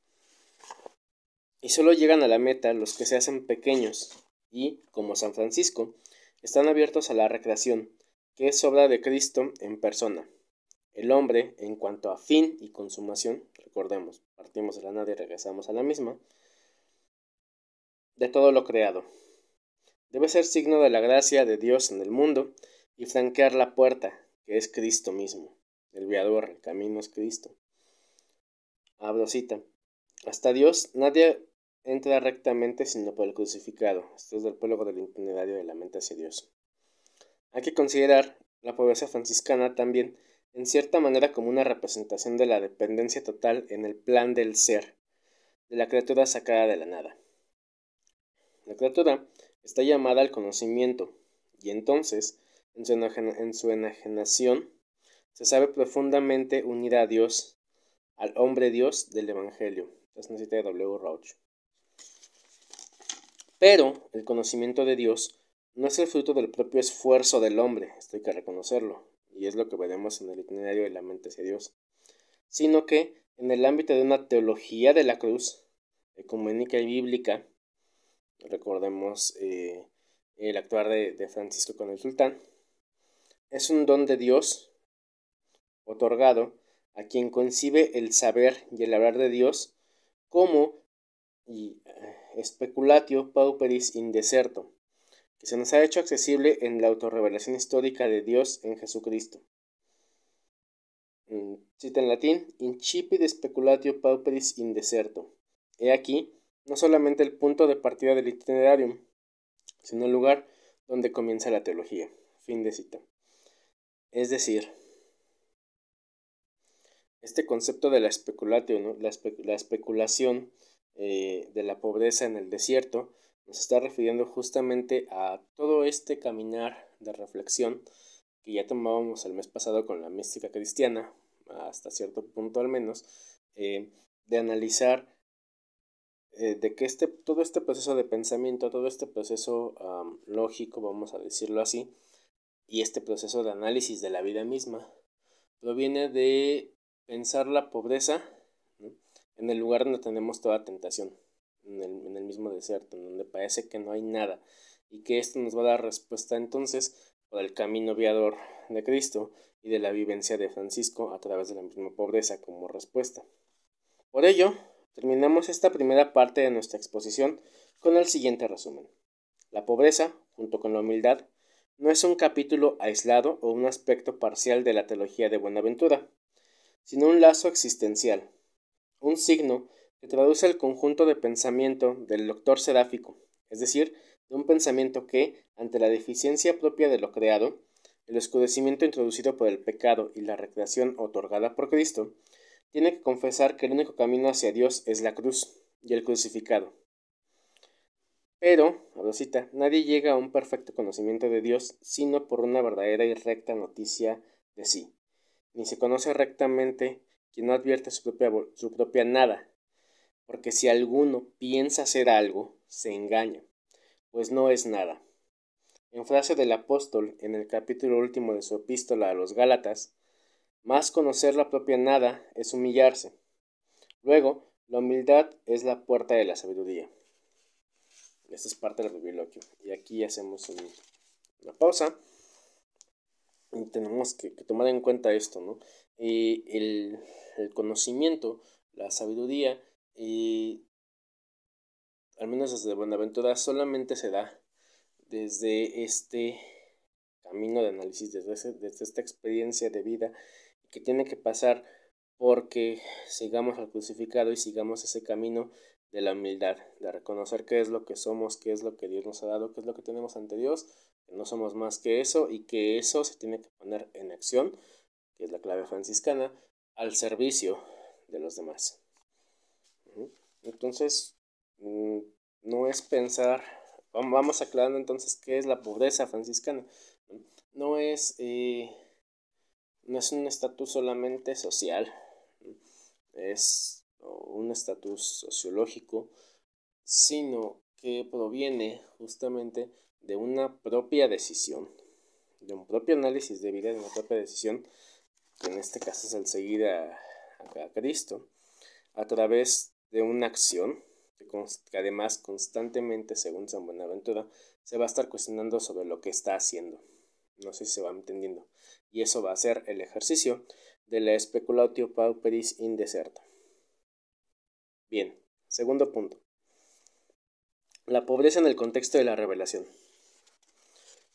y solo llegan a la meta los que se hacen pequeños y, como San Francisco, están abiertos a la recreación, que es obra de Cristo en persona. El hombre, en cuanto a fin y consumación, recordemos, partimos de la nada y regresamos a la misma, de todo lo creado, debe ser signo de la gracia de Dios en el mundo y franquear la puerta, que es Cristo mismo. El viador, el camino es Cristo. Abro cita: hasta Dios nadie entra rectamente sino por el crucificado. Esto es del prólogo del itinerario de la mente hacia Dios. Hay que considerar la pobreza franciscana también, en cierta manera, como una representación de la dependencia total en el plan del ser, de la criatura sacada de la nada. La criatura está llamada al conocimiento, y entonces, en su enajenación, se sabe profundamente unida a Dios, al hombre Dios del Evangelio. Es una cita de W. Rauch. Pero el conocimiento de Dios no es el fruto del propio esfuerzo del hombre, esto hay que reconocerlo, y es lo que veremos en el itinerario de la mente hacia Dios, sino que, en el ámbito de una teología de la cruz, ecuménica y bíblica, recordemos el actuar de Francisco con el sultán, es un don de Dios otorgado a quien concibe el saber y el hablar de Dios como speculatio pauperis in deserto, que que se nos ha hecho accesible en la autorrevelación histórica de Dios en Jesucristo. Cita en latín: incipit speculatio pauperis in deserto. He aquí, no solamente el punto de partida del itinerarium, sino el lugar donde comienza la teología. Fin de cita. Es decir, este concepto de la speculatio, ¿no? la especulación de la pobreza en el desierto, nos está refiriendo justamente a todo este caminar de reflexión que ya tomábamos el mes pasado con la mística cristiana, hasta cierto punto al menos, de analizar de que todo este proceso de pensamiento, todo este proceso lógico, vamos a decirlo así, y este proceso de análisis de la vida misma, proviene de pensar la pobreza, ¿no?, en el lugar donde tenemos toda tentación, en el mismo desierto, en donde parece que no hay nada, y que esto nos va a dar respuesta entonces por el camino viador de Cristo y de la vivencia de Francisco a través de la misma pobreza como respuesta. Por ello, terminamos esta primera parte de nuestra exposición con el siguiente resumen. La pobreza, junto con la humildad, no es un capítulo aislado o un aspecto parcial de la teología de Buenaventura, sino un lazo existencial, un signo que traduce el conjunto de pensamiento del doctor seráfico, es decir, de un pensamiento que, ante la deficiencia propia de lo creado, el oscurecimiento introducido por el pecado y la recreación otorgada por Cristo, tiene que confesar que el único camino hacia Dios es la cruz y el crucificado. Pero, Rosita, nadie llega a un perfecto conocimiento de Dios sino por una verdadera y recta noticia de sí. Ni se conoce rectamente quien no advierte su propia nada, porque si alguno piensa ser algo, se engaña, pues no es nada. En frase del apóstol en el capítulo último de su epístola a los Gálatas, más conocer la propia nada es humillarse. Luego, la humildad es la puerta de la sabiduría. Esta es parte del bibliologio. Y aquí hacemos una pausa y tenemos que tomar en cuenta esto, ¿no? El conocimiento, la sabiduría, al menos desde Buenaventura, solamente se da desde este camino de análisis, desde esta experiencia de vida que tiene que pasar porque sigamos al crucificado y sigamos ese camino de la humildad, de reconocer qué es lo que somos, qué es lo que Dios nos ha dado, qué es lo que tenemos ante Dios, que no somos más que eso y que eso se tiene que poner en acción, que es la clave franciscana, al servicio de los demás. Entonces, no es pensar, vamos aclarando entonces qué es la pobreza franciscana. No es un estatus solamente social, es un estatus sociológico, sino que proviene justamente de una propia decisión, de un propio análisis de vida, de una propia decisión, que en este caso es el seguir a Cristo, a través de una acción que además constantemente, según San Buenaventura, se va a estar cuestionando sobre lo que está haciendo. No sé si se va entendiendo. Y eso va a ser el ejercicio de la speculatio pauperis in deserto. Bien, segundo punto. La pobreza en el contexto de la revelación.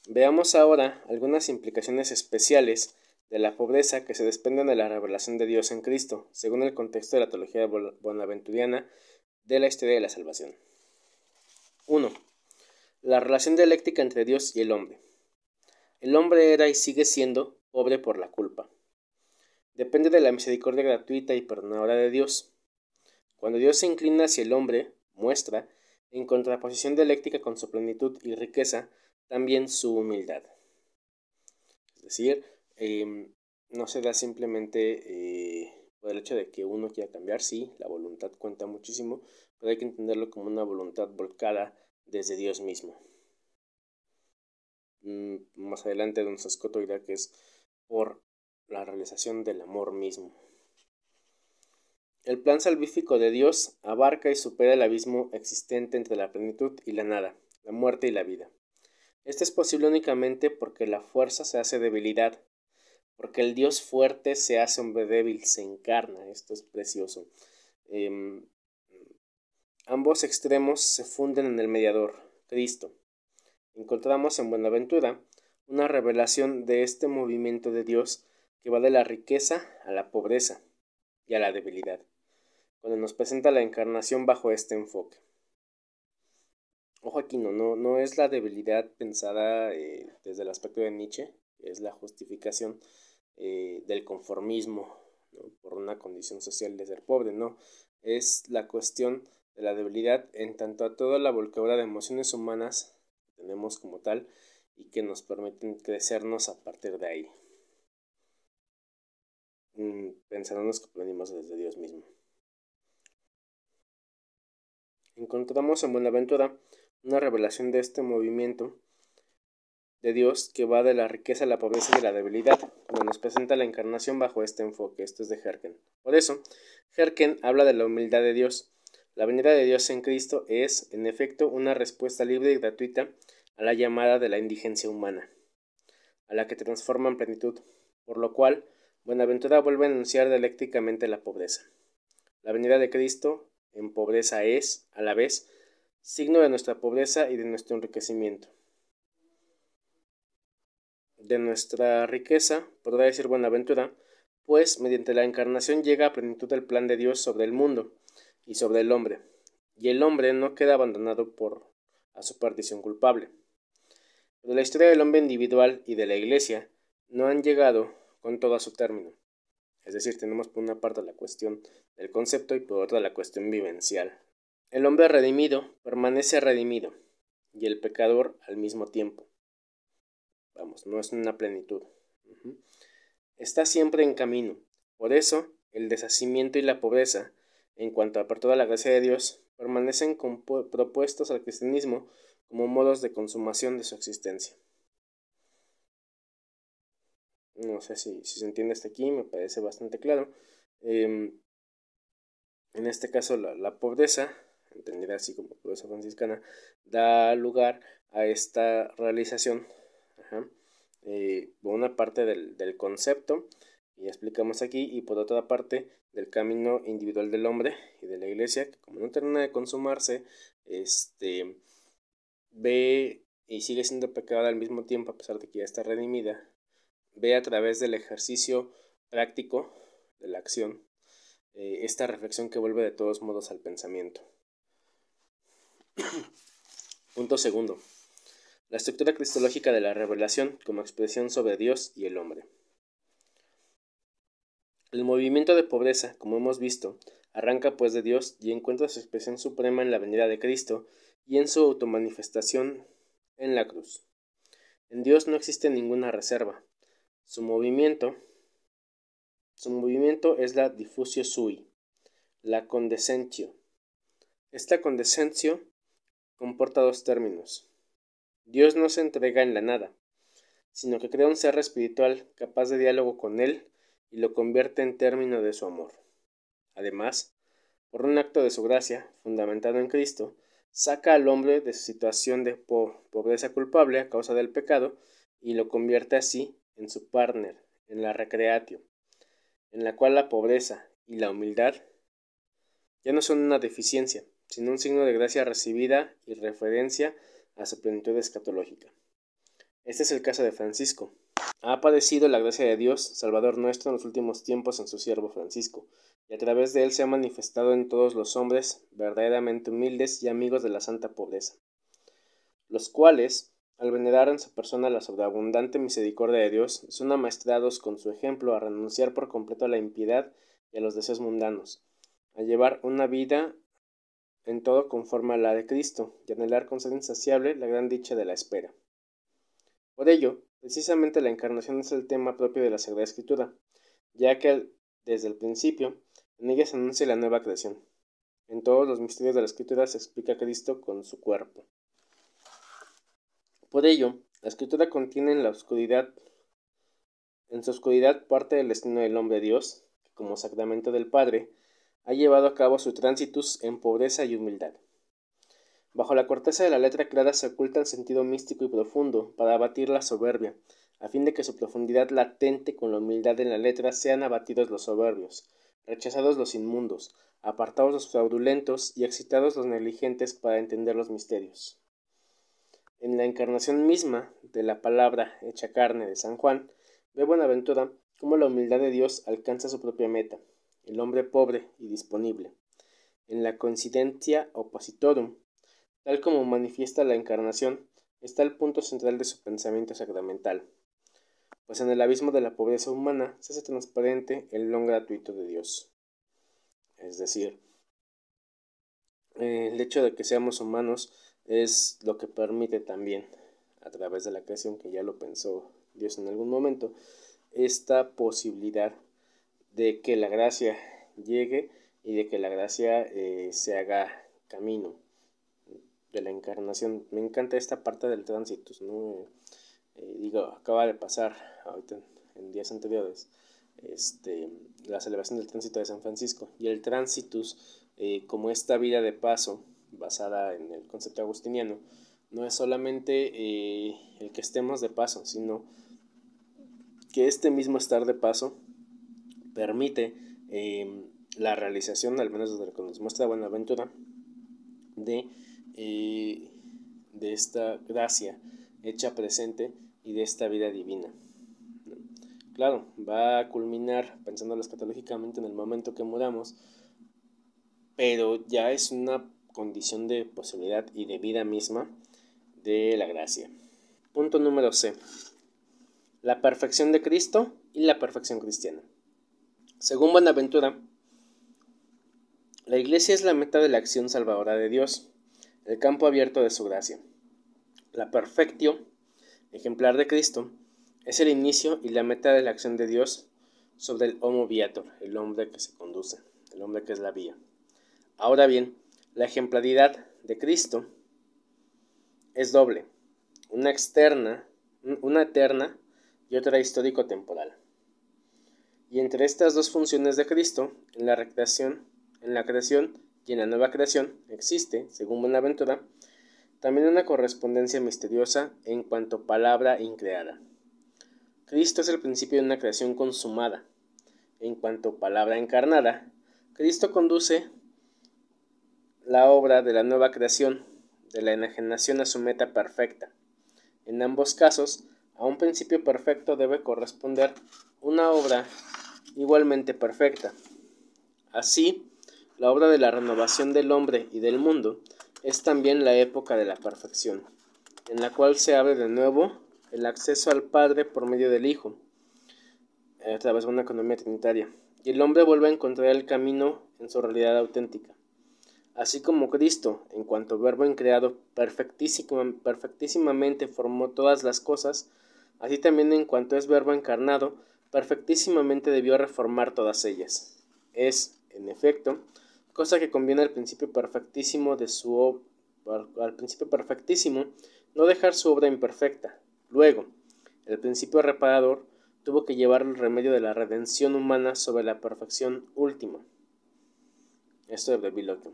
Veamos ahora algunas implicaciones especiales de la pobreza que se desprenden de la revelación de Dios en Cristo, según el contexto de la teología bonaventuriana de la historia de la salvación. 1. La relación dialéctica entre Dios y el hombre. El hombre era y sigue siendo pobre por la culpa. Depende de la misericordia gratuita y perdonadora de Dios. Cuando Dios se inclina hacia el hombre, muestra, en contraposición dialéctica con su plenitud y riqueza, también su humildad. Es decir, no se da simplemente por el hecho de que uno quiera cambiar. Sí, la voluntad cuenta muchísimo, pero hay que entenderlo como una voluntad volcada desde Dios mismo. Más adelante Don Sascoto dirá que es por la realización del amor mismo. El plan salvífico de Dios abarca y supera el abismo existente entre la plenitud y la nada, la muerte y la vida. Esto es posible únicamente porque la fuerza se hace debilidad, porque el Dios fuerte se hace hombre débil, se encarna. Esto es precioso. Ambos extremos se funden en el mediador, Cristo. encontramos en Buenaventura una revelación de este movimiento de Dios que va de la riqueza a la pobreza y a la debilidad, cuando nos presenta la encarnación bajo este enfoque. Ojo aquí, no es la debilidad pensada desde el aspecto de Nietzsche, es la justificación del conformismo, ¿no? Por una condición social de ser pobre, no, es la cuestión de la debilidad en tanto a toda la volcadura de emociones humanas que tenemos como tal y que nos permiten crecernos a partir de ahí, pensándonos que venimos desde Dios mismo. Encontramos en Buenaventura una revelación de este movimiento de Dios que va de la riqueza a la pobreza y de la debilidad, cuando nos presenta la encarnación bajo este enfoque. Esto es de Herken. Por eso, Herken habla de la humildad de Dios. La venida de Dios en Cristo es, en efecto, una respuesta libre y gratuita a la llamada de la indigencia humana, a la que transforma en plenitud, por lo cual Buenaventura vuelve a enunciar dialécticamente la pobreza. La venida de Cristo en pobreza es, a la vez, signo de nuestra pobreza y de nuestro enriquecimiento. De nuestra riqueza, podrá decir Buenaventura, pues mediante la encarnación llega a plenitud el plan de Dios sobre el mundo y sobre el hombre, y el hombre no queda abandonado a su perdición culpable. Pero la historia del hombre individual y de la Iglesia no han llegado con todo a su término. Es decir, tenemos por una parte la cuestión del concepto y por otra la cuestión vivencial. El hombre redimido permanece redimido, y el pecador al mismo tiempo. Vamos, no es una plenitud. Está siempre en camino. Por eso, el deshacimiento y la pobreza, en cuanto a por toda la gracia de Dios, permanecen propuestos al cristianismo como modos de consumación de su existencia. No sé si se entiende hasta aquí, me parece bastante claro. En este caso, la pobreza, entendida así como pobreza franciscana, da lugar a esta realización. Por una parte del concepto, y explicamos aquí, y por otra parte del camino individual del hombre y de la Iglesia, que como no termina de consumarse, ve y sigue siendo pecadora al mismo tiempo, a pesar de que ya está redimida, ve a través del ejercicio práctico de la acción esta reflexión que vuelve de todos modos al pensamiento. Punto segundo. La estructura cristológica de la revelación como expresión sobre Dios y el hombre. El movimiento de pobreza, como hemos visto, arranca pues de Dios y encuentra su expresión suprema en la venida de Cristo y en su automanifestación en la cruz. En Dios no existe ninguna reserva. Su movimiento es la diffusio sui, la condescentio. Esta condescentio comporta dos términos. Dios no se entrega en la nada, sino que crea un ser espiritual capaz de diálogo con él y lo convierte en término de su amor. Además, por un acto de su gracia, fundamentado en Cristo, saca al hombre de su situación de pobreza culpable a causa del pecado y lo convierte así en su partner, en la recreatio, en la cual la pobreza y la humildad ya no son una deficiencia, sino un signo de gracia recibida y referencia a su plenitud escatológica. Este es el caso de Francisco. Ha padecido la gracia de Dios, Salvador nuestro, en los últimos tiempos en su siervo Francisco, y a través de él se ha manifestado en todos los hombres verdaderamente humildes y amigos de la santa pobreza, los cuales, al venerar en su persona la sobreabundante misericordia de Dios, son amaestrados con su ejemplo a renunciar por completo a la impiedad y a los deseos mundanos, a llevar una vida en todo conforme a la de Cristo, y anhelar con sed insaciable la gran dicha de la espera. Por ello, precisamente la encarnación es el tema propio de la Sagrada Escritura, ya que desde el principio en ella se anuncia la nueva creación. En todos los misterios de la Escritura se explica a Cristo con su cuerpo. Por ello, la Escritura contiene en su oscuridad parte del destino del hombre Dios, que como sacramento del Padre, ha llevado a cabo su transitus en pobreza y humildad. Bajo la corteza de la letra clara se oculta el sentido místico y profundo para abatir la soberbia, a fin de que su profundidad latente con la humildad en la letra sean abatidos los soberbios, rechazados los inmundos, apartados los fraudulentos y excitados los negligentes para entender los misterios. En la encarnación misma de la palabra hecha carne de San Juan, ve Buenaventura cómo la humildad de Dios alcanza su propia meta, el hombre pobre y disponible. En la coincidencia oppositorum, tal como manifiesta la encarnación, está el punto central de su pensamiento sacramental, pues en el abismo de la pobreza humana se hace transparente el don gratuito de Dios. Es decir, el hecho de que seamos humanos es lo que permite también, a través de la creación, que ya lo pensó Dios en algún momento, esta posibilidad de que la gracia llegue y de que la gracia se haga camino de la encarnación. Me encanta esta parte del tránsito, ¿no? Acaba de pasar ahorita en días anteriores la celebración del tránsito de San Francisco, y el tránsitus, como esta vida de paso basada en el concepto agustiniano, no es solamente el que estemos de paso, sino que este mismo estar de paso permite la realización, al menos desde lo que nos muestra Buenaventura, de esta gracia hecha presente y de esta vida divina. Claro, va a culminar, pensándolo escatológicamente, en el momento que muramos, pero ya es una condición de posibilidad y de vida misma de la gracia. Punto número C. La perfección de Cristo y la perfección cristiana. Según Buenaventura, la Iglesia es la meta de la acción salvadora de Dios, el campo abierto de su gracia. La perfectio, ejemplar de Cristo, es el inicio y la meta de la acción de Dios sobre el homo viator, el hombre que se conduce, el hombre que es la vía. Ahora bien, la ejemplaridad de Cristo es doble, una eterna y otra histórico-temporal. Y entre estas dos funciones de Cristo, en la creación y en la nueva creación, existe, según Buenaventura, también una correspondencia misteriosa en cuanto palabra increada. Cristo es el principio de una creación consumada. En cuanto palabra encarnada, Cristo conduce la obra de la nueva creación, de la enajenación a su meta perfecta. En ambos casos, a un principio perfecto debe corresponder una obra igualmente perfecta. Así, la obra de la renovación del hombre y del mundo es también la época de la perfección, en la cual se abre de nuevo el acceso al Padre por medio del Hijo, a través de una economía trinitaria, y el hombre vuelve a encontrar el camino en su realidad auténtica. Así como Cristo, en cuanto verbo increado, perfectísimamente formó todas las cosas, así también en cuanto es verbo encarnado, perfectísimamente debió reformar todas ellas. Es, en efecto, cosa que conviene al principio perfectísimo no dejar su obra imperfecta. Luego, el principio reparador tuvo que llevar el remedio de la redención humana sobre la perfección última. Esto de Babiloquio.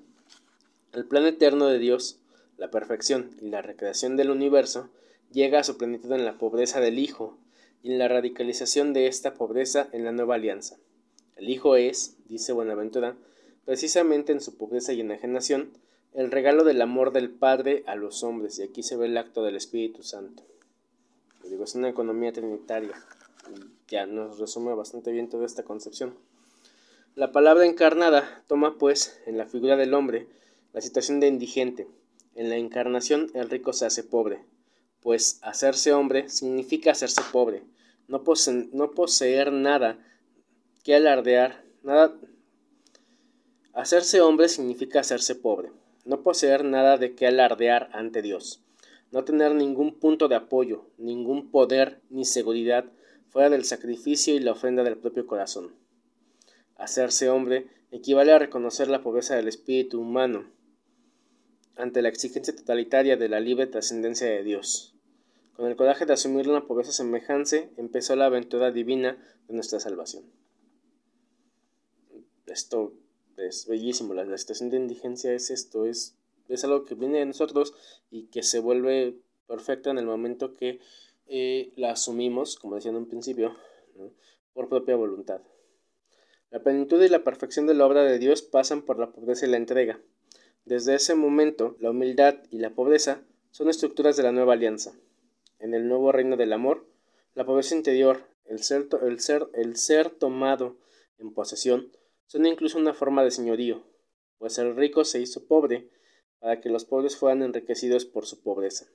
El plan eterno de Dios, la perfección y la recreación del universo, llega a su plenitud en la pobreza del Hijo y en la radicalización de esta pobreza en la nueva alianza. El Hijo es, dice Buenaventura, precisamente en su pobreza y enajenación, el regalo del amor del Padre a los hombres, y aquí se ve el acto del Espíritu Santo. Es una economía trinitaria, y ya nos resume bastante bien toda esta concepción. La palabra encarnada toma, pues, en la figura del hombre, la situación de indigente. En la encarnación el rico se hace pobre, pues hacerse hombre significa hacerse pobre, no poseer nada que alardear, Hacerse hombre significa hacerse pobre, no poseer nada de qué alardear ante Dios, no tener ningún punto de apoyo, ningún poder ni seguridad fuera del sacrificio y la ofrenda del propio corazón. Hacerse hombre equivale a reconocer la pobreza del espíritu humano ante la exigencia totalitaria de la libre trascendencia de Dios. Con el coraje de asumir una pobreza semejante, empezó la aventura divina de nuestra salvación. Esto es bellísimo, la situación de indigencia es esto, es algo que viene de nosotros y que se vuelve perfecta en el momento que la asumimos, como decía en un principio, ¿no?, por propia voluntad. La plenitud y la perfección de la obra de Dios pasan por la pobreza y la entrega. Desde ese momento, la humildad y la pobreza son estructuras de la nueva alianza. En el nuevo reino del amor, la pobreza interior, el ser tomado en posesión, son incluso una forma de señorío, pues el rico se hizo pobre para que los pobres fueran enriquecidos por su pobreza.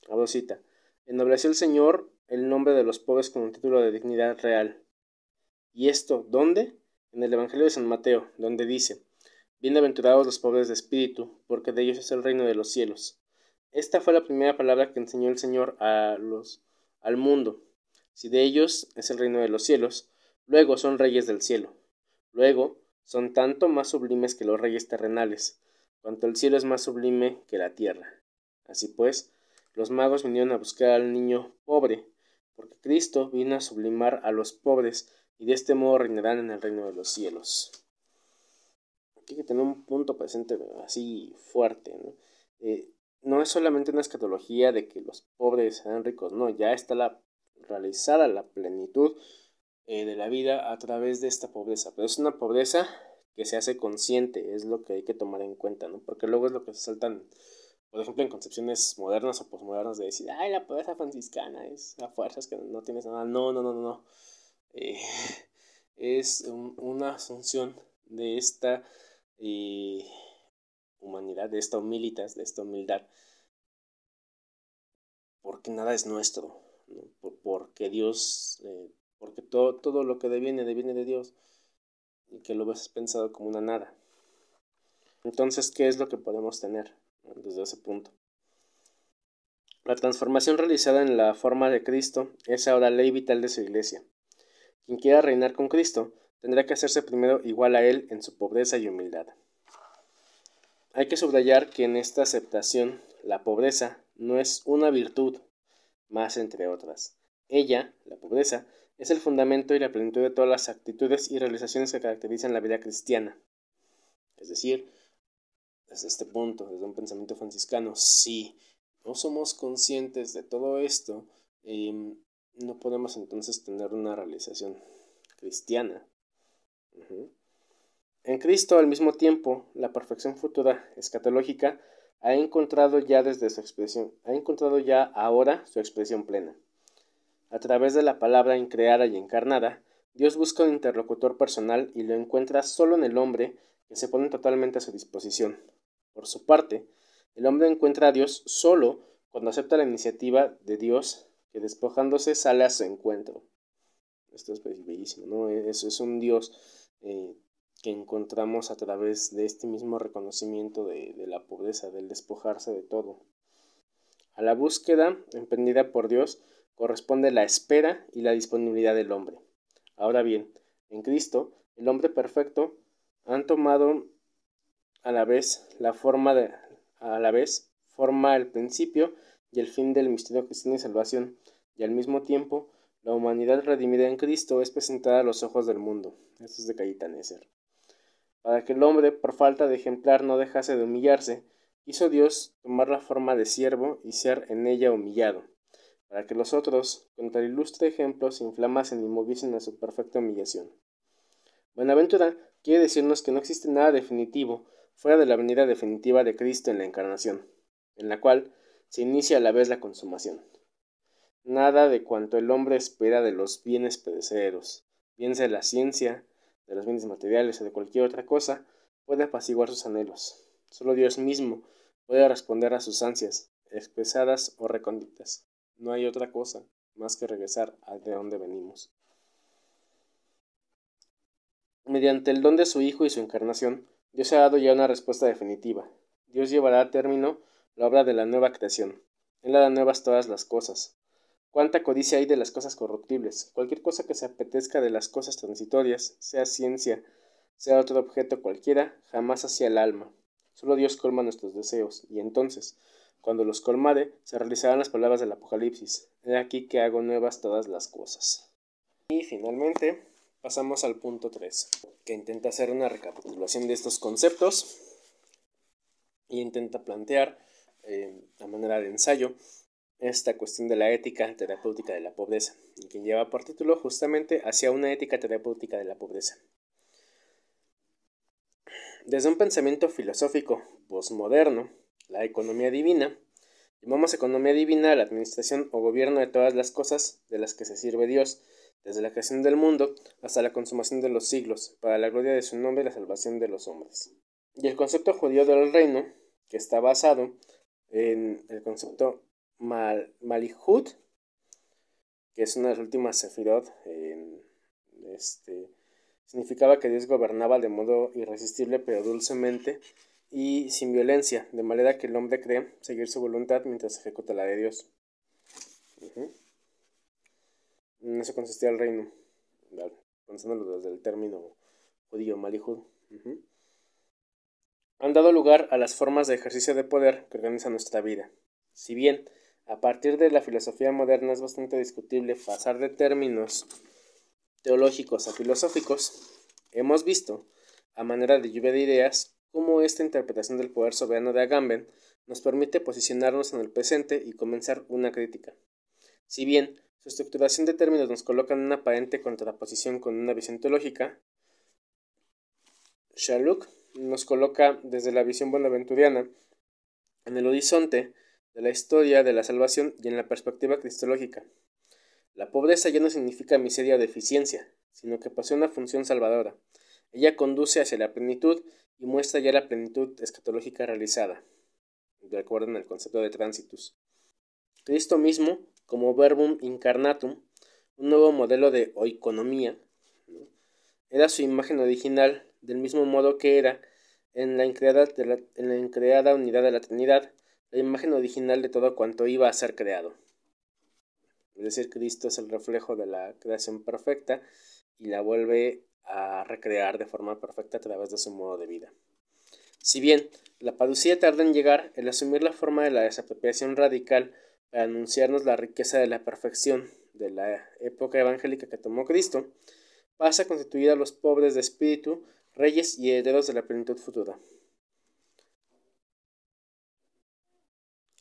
Abro cita. Ennobleció el Señor el nombre de los pobres con un título de dignidad real. ¿Y esto dónde? En el Evangelio de San Mateo, donde dice: Bienaventurados los pobres de espíritu, porque de ellos es el reino de los cielos. Esta fue la primera palabra que enseñó el Señor al mundo. Si de ellos es el reino de los cielos, luego son reyes del cielo. Luego son tanto más sublimes que los reyes terrenales, cuanto el cielo es más sublime que la tierra. Así pues, los magos vinieron a buscar al niño pobre, porque Cristo vino a sublimar a los pobres, y de este modo reinarán en el reino de los cielos. Hay que tener un punto presente así fuerte, ¿no? No es solamente una escatología de que los pobres serán ricos, no, ya está realizada la plenitud de la vida a través de esta pobreza, pero es una pobreza que se hace consciente, es lo que hay que tomar en cuenta, ¿no? Porque luego es lo que se saltan, por ejemplo, en concepciones modernas o posmodernas, de decir, ay, la pobreza franciscana es a fuerzas que no tienes nada. No. Eh, es una asunción de esta humanidad, de esta humilitas, de esta humildad, porque nada es nuestro, ¿no? Porque Dios, porque todo lo que deviene de Dios, y que lo ves pensado como una nada. Entonces, ¿qué es lo que podemos tener, ¿no? Desde ese punto? La transformación realizada en la forma de Cristo es ahora ley vital de su iglesia. Quien quiera reinar con Cristo tendrá que hacerse primero igual a Él en su pobreza y humildad. Hay que subrayar que en esta aceptación la pobreza no es una virtud, más entre otras. Ella, la pobreza, es el fundamento y la plenitud de todas las actitudes y realizaciones que caracterizan la vida cristiana. Es decir, desde este punto, desde un pensamiento franciscano, si no somos conscientes de todo esto, no podemos entonces tener una realización cristiana. En Cristo, al mismo tiempo, la perfección futura escatológica ha encontrado ya ahora su expresión plena. A través de la palabra increada y encarnada, Dios busca un interlocutor personal y lo encuentra solo en el hombre, que se pone totalmente a su disposición. Por su parte, el hombre encuentra a Dios solo cuando acepta la iniciativa de Dios, que despojándose sale a su encuentro. Esto es bellísimo, ¿no? Eso es un Dios que encontramos a través de este mismo reconocimiento de la pobreza, del despojarse de todo. A la búsqueda emprendida por Dios corresponde la espera y la disponibilidad del hombre. Ahora bien, en Cristo, el hombre perfecto han tomado a la vez forma el principio y el fin del misterio cristiano y salvación, y al mismo tiempo la humanidad redimida en Cristo es presentada a los ojos del mundo. Esto es de Cayetanésser. Para que el hombre, por falta de ejemplar, no dejase de humillarse, quiso Dios tomar la forma de siervo y ser en ella humillado, para que los otros, con tal ilustre ejemplo, se inflamasen y moviesen a su perfecta humillación. Buenaventura quiere decirnos que no existe nada definitivo fuera de la venida definitiva de Cristo en la encarnación, en la cual se inicia a la vez la consumación. Nada de cuanto el hombre espera de los bienes perecederos, bien sea de la ciencia, de los bienes materiales o de cualquier otra cosa, puede apaciguar sus anhelos. Solo Dios mismo puede responder a sus ansias, expresadas o recónditas. No hay otra cosa más que regresar a de donde venimos. Mediante el don de su Hijo y su encarnación, Dios ha dado ya una respuesta definitiva. Dios llevará a término la obra de la nueva creación. Él hará nuevas todas las cosas. Cuánta codicia hay de las cosas corruptibles. Cualquier cosa que se apetezca de las cosas transitorias, sea ciencia, sea otro objeto cualquiera, jamás hacia el alma. Solo Dios colma nuestros deseos, y entonces, cuando los colmare, se realizarán las palabras del Apocalipsis. He aquí que hago nuevas todas las cosas. Y finalmente, pasamos al punto 3, que intenta hacer una recapitulación de estos conceptos y intenta plantear, a manera de ensayo, esta cuestión de la ética terapéutica de la pobreza, y que lleva por título justamente Hacia una ética terapéutica de la pobreza. Desde un pensamiento filosófico posmoderno, la economía divina Llamamos economía divina a la administración o gobierno de todas las cosas de las que se sirve Dios, desde la creación del mundo hasta la consumación de los siglos, para la gloria de su nombre y la salvación de los hombres. Y el concepto judío del reino, que está basado en el concepto Malihut, que es una de las últimas sefirot, significaba que Dios gobernaba de modo irresistible pero dulcemente y sin violencia, de manera que el hombre cree seguir su voluntad mientras ejecuta la de Dios. En eso consistía el reino, pensándolo desde el término judío, Malihud. Han dado lugar a las formas de ejercicio de poder que organizan nuestra vida. Si bien, a partir de la filosofía moderna es bastante discutible pasar de términos teológicos a filosóficos, hemos visto, a manera de lluvia de ideas, cómo esta interpretación del poder soberano de Agamben nos permite posicionarnos en el presente y comenzar una crítica. Si bien su estructuración de términos nos coloca en una aparente contraposición con una visión teológica, Shaluk nos coloca desde la visión bonaventuriana en el horizonte de la historia de la salvación y en la perspectiva cristológica. La pobreza ya no significa miseria o deficiencia, sino que posee una función salvadora. Ella conduce hacia la plenitud y muestra ya la plenitud escatológica realizada. Recuerden el concepto de transitus. Cristo mismo, como verbum incarnatum, un nuevo modelo de oikonomía, era su imagen original, del mismo modo que era en la increada unidad de la Trinidad, la imagen original de todo cuanto iba a ser creado. Es decir, Cristo es el reflejo de la creación perfecta y la vuelve a recrear de forma perfecta a través de su modo de vida. Si bien la parucía tarda en llegar, el asumir la forma de la desapropiación radical para anunciarnos la riqueza de la perfección de la época evangélica que tomó Cristo, pasa a constituir a los pobres de espíritu, reyes y herederos de la plenitud futura.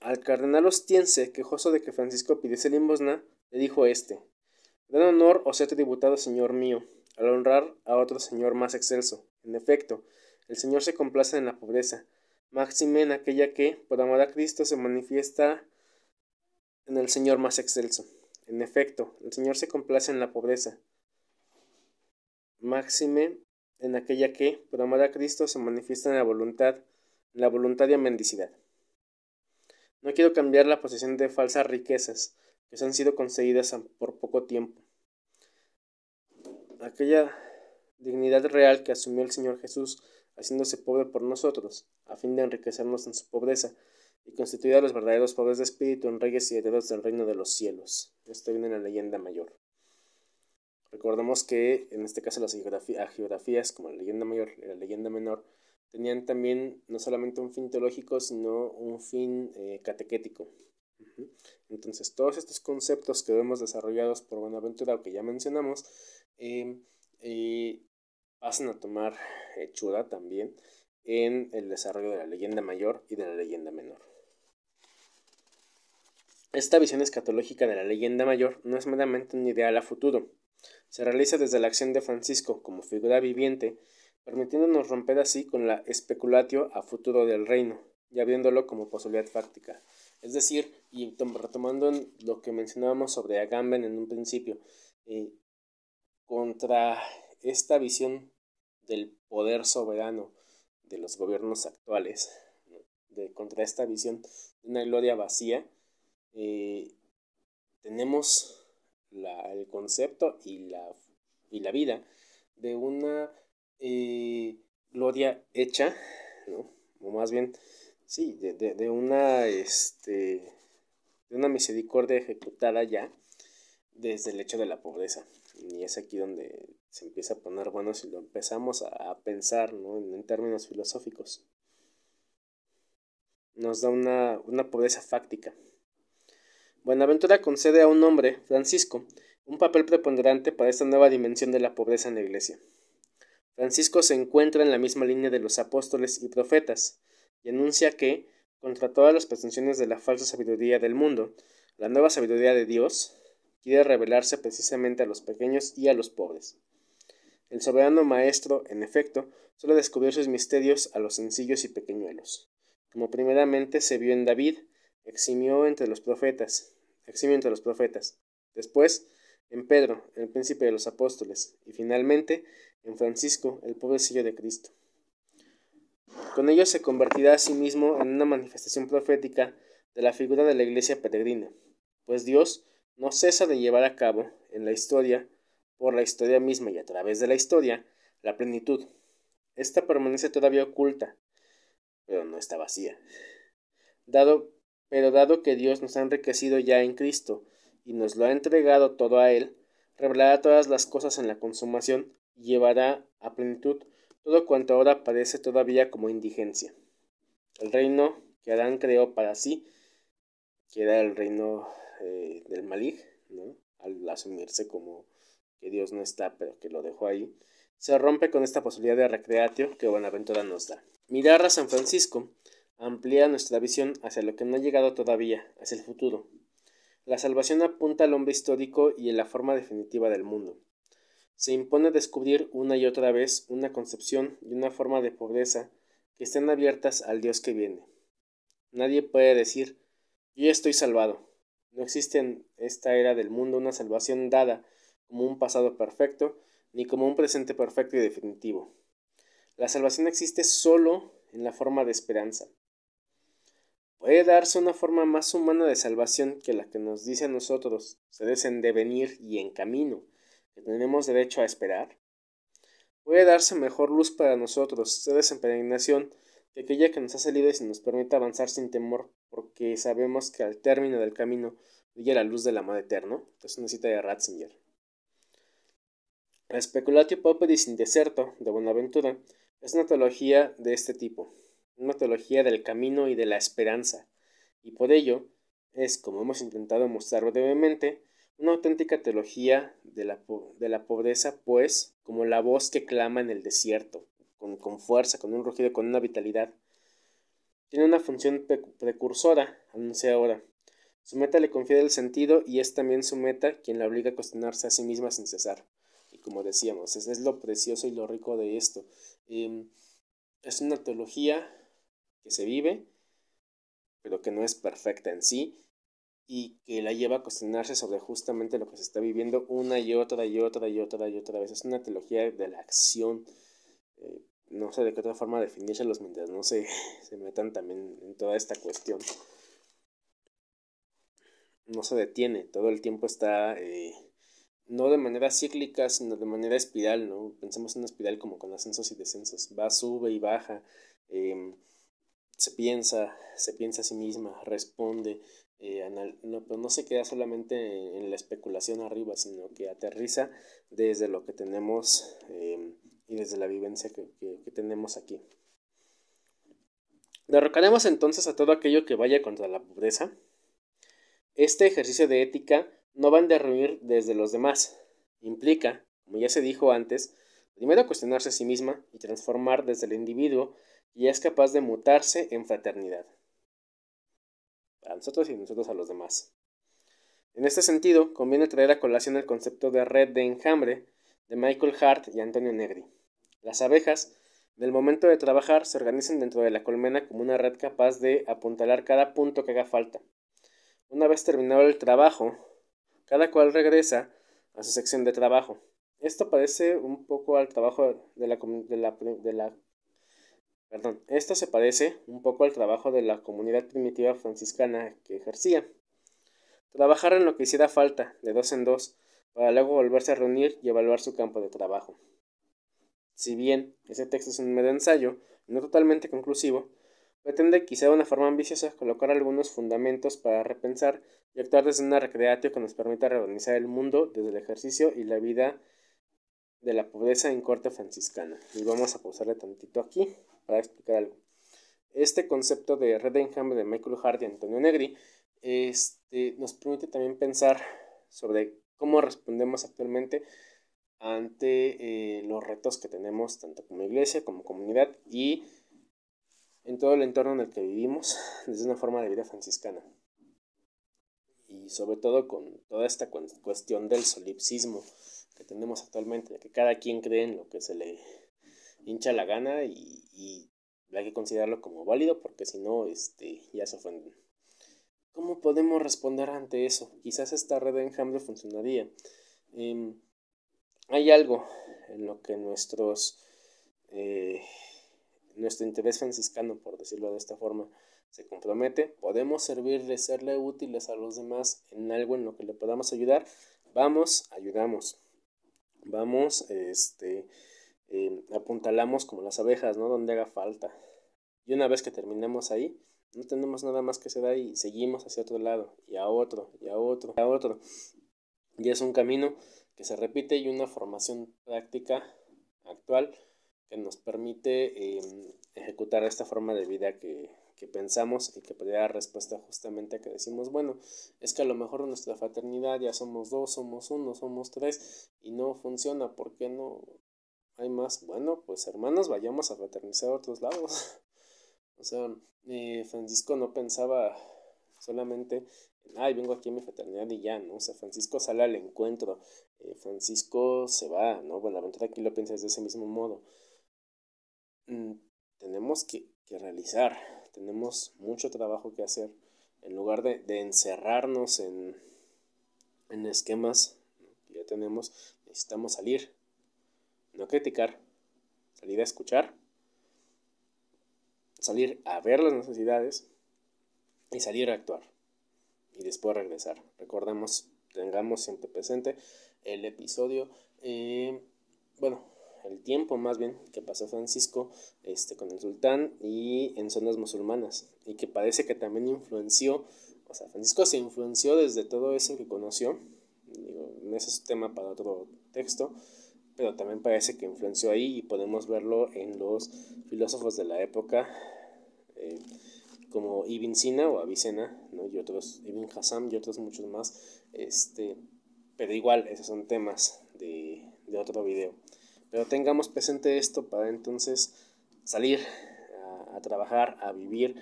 Al cardenal Ostiense, quejoso de que Francisco pidiese limosna, le dijo gran honor os he tributado, señor mío, al honrar a otro señor más excelso. En efecto, el Señor se complace en la pobreza, máxime en aquella que, por amor a Cristo, se manifiesta en el Señor más excelso. En efecto, el Señor se complace en la pobreza, máxime en aquella que, por amor a Cristo, se manifiesta en la voluntad y mendicidad. No quiero cambiar la posesión de falsas riquezas que se han sido conseguidas por poco tiempo. Aquella dignidad real que asumió el Señor Jesús, haciéndose pobre por nosotros, a fin de enriquecernos en su pobreza, y constituir a los verdaderos pobres de espíritu en reyes y herederos del reino de los cielos. Esto viene en la leyenda mayor. Recordemos que en este caso las geografías, como la leyenda mayor y la leyenda menor, tenían también no solamente un fin teológico, sino un fin catequético. Entonces, todos estos conceptos que vemos desarrollados por Bonaventura, o que ya mencionamos, pasan a tomar hechura también en el desarrollo de la leyenda mayor y de la leyenda menor. Esta visión escatológica de la leyenda mayor no es meramente un ideal a futuro. Se realiza desde la acción de Francisco como figura viviente, permitiéndonos romper así con la especulatio a futuro del reino, ya viéndolo como posibilidad fáctica. Es decir, y retomando lo que mencionábamos sobre Agamben en un principio, contra esta visión del poder soberano de los gobiernos actuales, contra esta visión de una gloria vacía, tenemos el concepto y la vida de una gloria hecha, ¿no? O más bien, sí, de una misericordia ejecutada ya desde el hecho de la pobreza. Y es aquí donde se empieza a poner bueno si lo empezamos a pensar, ¿no? en términos filosóficos. Nos da una pobreza fáctica. Buenaventura concede a un hombre, Francisco, un papel preponderante para esta nueva dimensión de la pobreza en la Iglesia. Francisco se encuentra en la misma línea de los apóstoles y profetas, y anuncia que, contra todas las pretensiones de la falsa sabiduría del mundo, la nueva sabiduría de Dios quiere revelarse precisamente a los pequeños y a los pobres. El soberano maestro, en efecto, suele descubrir sus misterios a los sencillos y pequeñuelos, como primeramente se vio en David, eximió entre los profetas. Después, en Pedro, el príncipe de los apóstoles, y finalmente en Francisco, el pobrecillo de Cristo. Con ello se convertirá a sí mismo en una manifestación profética de la figura de la iglesia peregrina, pues Dios no cesa de llevar a cabo en la historia, por la historia misma y a través de la historia, la plenitud. Esta permanece todavía oculta, pero no está vacía. Dado que Dios nos ha enriquecido ya en Cristo y nos lo ha entregado todo a Él, revelará todas las cosas en la consumación y llevará a plenitud todo cuanto ahora parece todavía como indigencia. El reino que Adán creó para sí, que era el reino del Malig, ¿no? Al asumirse como que Dios no está, pero que lo dejó ahí, se rompe con esta posibilidad de recreatio que Buenaventura nos da. Mirar a San Francisco amplía nuestra visión hacia lo que no ha llegado todavía, hacia el futuro. La salvación apunta al hombre histórico y en la forma definitiva del mundo. Se impone descubrir una y otra vez una concepción y una forma de pobreza que estén abiertas al Dios que viene. Nadie puede decir, yo ya estoy salvado. No existe en esta era del mundo una salvación dada como un pasado perfecto, ni como un presente perfecto y definitivo. La salvación existe solo en la forma de esperanza. ¿Puede darse una forma más humana de salvación que la que nos dice a nosotros, seres en devenir y en camino, que tenemos derecho a esperar? ¿Puede darse mejor luz para nosotros, seres en peregrinación, que aquella que nos hace libres y nos permite avanzar sin temor, porque sabemos que al término del camino brilla la luz del amor eterno? Es una cita de Ratzinger. La Speculatio Pauperis in Deserto de Buenaventura es una teología de este tipo, una teología del camino y de la esperanza, y por ello es, como hemos intentado mostrar brevemente, una auténtica teología de la pobreza, pues, como la voz que clama en el desierto, con fuerza, con un rugido, con una vitalidad. Tiene una función precursora, anuncia ahora. Su meta le confiere el sentido y es también su meta quien la obliga a cuestionarse a sí misma sin cesar. Y como decíamos, es lo precioso y lo rico de esto. Es una teología que se vive, pero que no es perfecta en sí, y que la lleva a cuestionarse sobre justamente lo que se está viviendo una y otra y otra y otra y otra vez. Es una teología de la acción. No sé de qué otra forma definírselos mientras no se metan también en toda esta cuestión. No se detiene, todo el tiempo está, no de manera cíclica, sino de manera espiral, ¿no? Pensemos en una espiral como con ascensos y descensos. Va, sube y baja. Se piensa a sí misma, responde, pero no se queda solamente en la especulación arriba, sino que aterriza desde lo que tenemos y desde la vivencia que tenemos aquí. Derrocaremos entonces a todo aquello que vaya contra la pobreza. Este ejercicio de ética no va a derruir desde los demás. Implica, como ya se dijo antes, primero cuestionarse a sí misma y transformar desde el individuo y es capaz de mutarse en fraternidad, a nosotros y nosotros a los demás. En este sentido, conviene traer a colación el concepto de red de enjambre de Michael Hart y Antonio Negri. Las abejas, en el momento de trabajar, se organizan dentro de la colmena como una red capaz de apuntalar cada punto que haga falta. Una vez terminado el trabajo, cada cual regresa a su sección de trabajo. Esto parece un poco al trabajo Esto se parece un poco al trabajo de la comunidad primitiva franciscana que ejercía. Trabajar en lo que hiciera falta, de dos en dos, para luego volverse a reunir y evaluar su campo de trabajo. Si bien ese texto es un mero ensayo, no totalmente conclusivo, pretende quizá de una forma ambiciosa colocar algunos fundamentos para repensar y actuar desde una recreatio que nos permita reorganizar el mundo desde el ejercicio y la vida de la pobreza en corte franciscana. Y vamos a pausarle tantito aquí para explicar algo. Este concepto de red de enjambre de Michael Hart y Antonio Negri nos permite también pensar sobre cómo respondemos actualmente ante los retos que tenemos tanto como iglesia, como comunidad y en todo el entorno en el que vivimos desde una forma de vida franciscana. Y sobre todo con toda esta cuestión del solipsismo que tenemos actualmente, de que cada quien cree en lo que se le hincha la gana y hay que considerarlo como válido porque si no ya se ofenden. ¿Cómo podemos responder ante eso? Quizás esta red de enjambre funcionaría. Hay algo en lo que nuestro interés franciscano, por decirlo de esta forma, se compromete. Podemos servirle, serle útiles a los demás en algo en lo que le podamos ayudar. Vamos, ayudamos. Vamos, apuntalamos como las abejas, ¿no? Donde haga falta. Y una vez que terminemos ahí, no tenemos nada más que hacer ahí y seguimos hacia otro lado, y a otro, y a otro, y a otro. Y es un camino que se repite y una formación práctica actual que nos permite ejecutar esta forma de vida que pensamos y que podría dar respuesta justamente a que decimos, bueno, es que a lo mejor en nuestra fraternidad ya somos dos, somos uno, somos tres y no funciona, ¿por qué no hay más? Bueno, pues hermanos, vayamos a fraternizar a otros lados. O sea, Francisco no pensaba solamente ay, vengo aquí a mi fraternidad y ya, ¿no? O sea, Francisco sale al encuentro, Francisco se va, ¿no? Buenaventura aquí lo piensa de ese mismo modo. Mm, tenemos que realizar, tenemos mucho trabajo que hacer. En lugar de encerrarnos en esquemas, ¿no? Que ya tenemos, necesitamos salir, no criticar, salir a escuchar, salir a ver las necesidades y salir a actuar. Y después regresar. Recordemos, tengamos siempre presente el episodio, bueno, el tiempo más bien que pasó Francisco con el sultán y en zonas musulmanas, y que parece que también influenció, o sea, Francisco se influenció desde todo eso que conoció, digo, ese es tema para otro texto, pero también parece que influenció ahí y podemos verlo en los filósofos de la época, eh, como Ibn Sina o Avicena, ¿no? Y otros, Ibn Hassam y otros muchos más, pero igual, esos son temas de otro video. Pero tengamos presente esto para entonces salir a trabajar, a vivir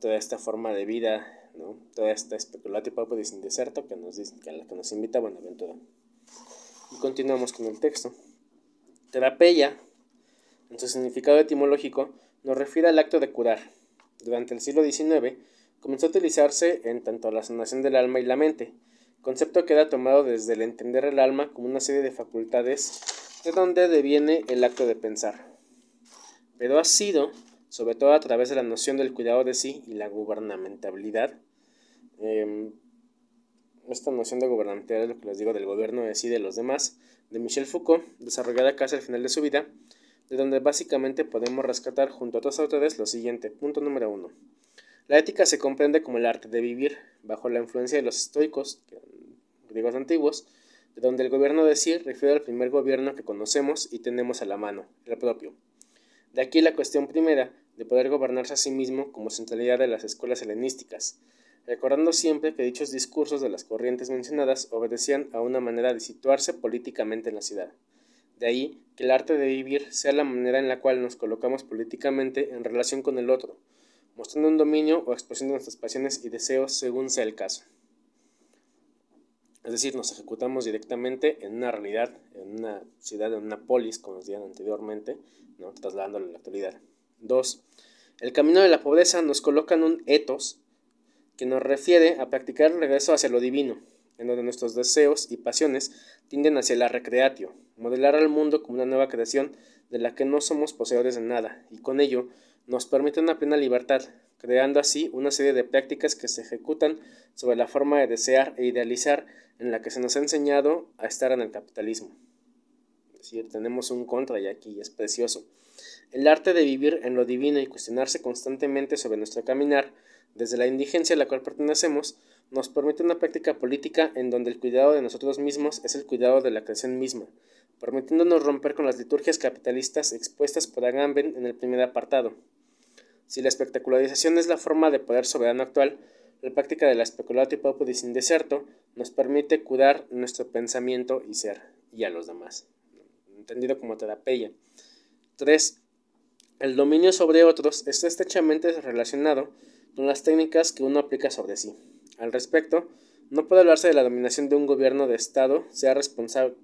toda esta forma de vida, ¿no? Toda esta speculati pauperis in deserto que nos dice, que a la que nos invita Buenaventura. Y continuamos con el texto. Terapia, en su significado etimológico, nos refiere al acto de curar. Durante el siglo XIX comenzó a utilizarse en tanto la sanación del alma y la mente, concepto que era tomado desde el entender el alma como una serie de facultades de donde deviene el acto de pensar. Pero ha sido, sobre todo a través de la noción del cuidado de sí y la gubernamentabilidad, esta noción de gubernamentalidad es lo que les digo del gobierno de sí de los demás, de Michel Foucault, desarrollada casi al final de su vida, de donde básicamente podemos rescatar junto a otros autores lo siguiente. Punto número 1. La ética se comprende como el arte de vivir, bajo la influencia de los estoicos, griegos antiguos, de donde el gobierno de sí refiere al primer gobierno que conocemos y tenemos a la mano, el propio. De aquí la cuestión primera, de poder gobernarse a sí mismo como centralidad de las escuelas helenísticas, recordando siempre que dichos discursos de las corrientes mencionadas obedecían a una manera de situarse políticamente en la ciudad. De ahí que el arte de vivir sea la manera en la cual nos colocamos políticamente en relación con el otro, mostrando un dominio o expresión de nuestras pasiones y deseos según sea el caso. Es decir, nos ejecutamos directamente en una realidad, en una ciudad, en una polis, como nos decían anteriormente, ¿no? Trasladándolo a la actualidad. 2. El camino de la pobreza nos coloca en un ethos que nos refiere a practicar el regreso hacia lo divino, en donde nuestros deseos y pasiones tienden hacia la recreatio, modelar al mundo como una nueva creación de la que no somos poseedores de nada, y con ello nos permite una plena libertad, creando así una serie de prácticas que se ejecutan sobre la forma de desear e idealizar en la que se nos ha enseñado a estar en el capitalismo. Es decir, tenemos un contra y aquí es precioso. El arte de vivir en lo divino y cuestionarse constantemente sobre nuestro caminar, desde la indigencia a la cual pertenecemos, nos permite una práctica política en donde el cuidado de nosotros mismos es el cuidado de la creación misma, permitiéndonos romper con las liturgias capitalistas expuestas por Agamben en el primer apartado. Si la espectacularización es la forma de poder soberano actual, la práctica de la speculati pauperis in deserto nos permite curar nuestro pensamiento y ser, y a los demás, entendido como terapia. 3. El dominio sobre otros está estrechamente relacionado con las técnicas que uno aplica sobre sí. Al respecto, no puede hablarse de la dominación de un gobierno de Estado sea responsable.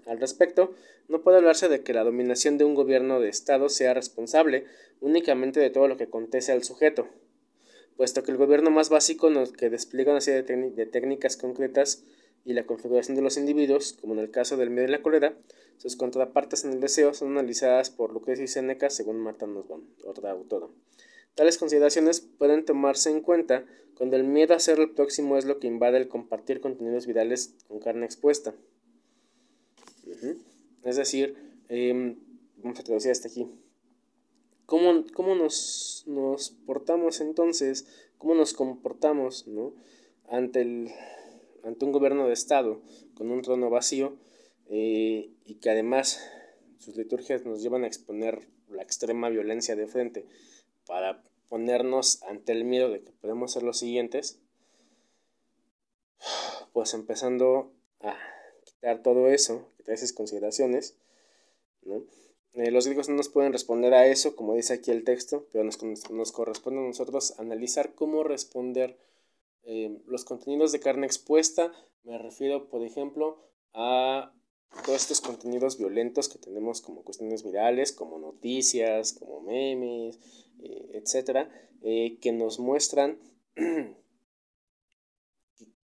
Al respecto, no puede hablarse de que la dominación de un gobierno de Estado sea responsable únicamente de todo lo que acontece al sujeto, puesto que el gobierno más básico que despliega una serie de técnicas concretas y la configuración de los individuos, como en el caso del miedo y la cólera, sus contrapartes en el deseo son analizadas por Lucrezia y Séneca según Martha Nussbaum, otra autora. Tales consideraciones pueden tomarse en cuenta cuando el miedo a ser el próximo es lo que invade el compartir contenidos virales con carne expuesta. Es decir, vamos a traducir hasta aquí. ¿Cómo nos portamos entonces? ¿Cómo nos comportamos, ¿no? ante un gobierno de Estado con un trono vacío y que además sus liturgias nos llevan a exponer la extrema violencia de frente para ponernos ante el miedo de que podemos ser los siguientes? Pues empezando a quitar todo eso, quitar esas consideraciones, ¿no? Los griegos no nos pueden responder a eso, como dice aquí el texto, pero nos corresponde a nosotros analizar cómo responder los contenidos de carne expuesta. Me refiero, por ejemplo, a todos estos contenidos violentos que tenemos como cuestiones virales, como noticias, como memes, etcétera, que nos muestran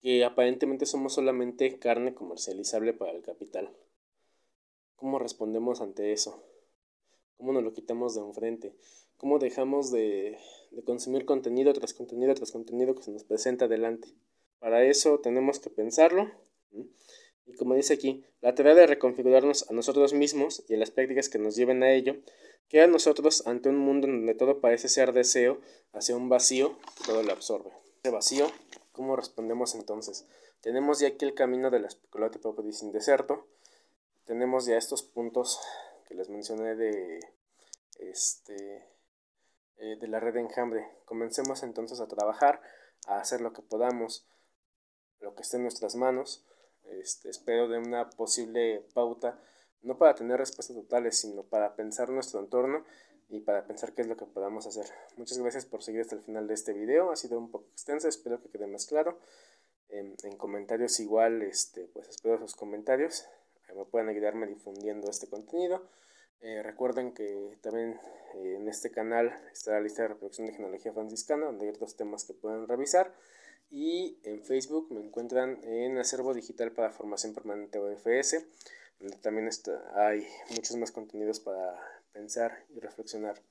que aparentemente somos solamente carne comercializable para el capital. ¿Cómo respondemos ante eso? ¿Cómo nos lo quitamos de enfrente? ¿Cómo dejamos de consumir contenido tras contenido tras contenido que se nos presenta delante? Para eso tenemos que pensarlo. Y como dice aquí, la tarea de reconfigurarnos a nosotros mismos y en las prácticas que nos lleven a ello, queda a nosotros ante un mundo en donde todo parece ser deseo hacia un vacío que todo lo absorbe. Ese vacío, ¿cómo respondemos entonces? Tenemos ya aquí el camino de la speculati propriis in deserto. Tenemos ya estos puntos que les mencioné de la red de enjambre. Comencemos entonces a trabajar, a hacer lo que podamos, lo que esté en nuestras manos. Espero de una posible pauta, no para tener respuestas totales, sino para pensar nuestro entorno y para pensar qué es lo que podamos hacer. Muchas gracias por seguir hasta el final de este video. Ha sido un poco extenso, espero que quede más claro. En comentarios igual, pues espero sus comentarios. Me pueden ayudarme difundiendo este contenido. Recuerden que también en este canal está la lista de reproducción de genealogía franciscana, donde hay otros temas que pueden revisar. Y en Facebook me encuentran en Acervo Digital para Formación Permanente OFS, donde también hay muchos más contenidos para pensar y reflexionar.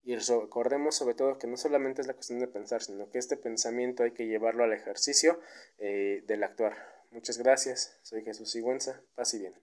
Y recordemos sobre todo que no solamente es la cuestión de pensar, sino que este pensamiento hay que llevarlo al ejercicio del actuar. Muchas gracias, soy Jesús Sigüenza, paz y bien.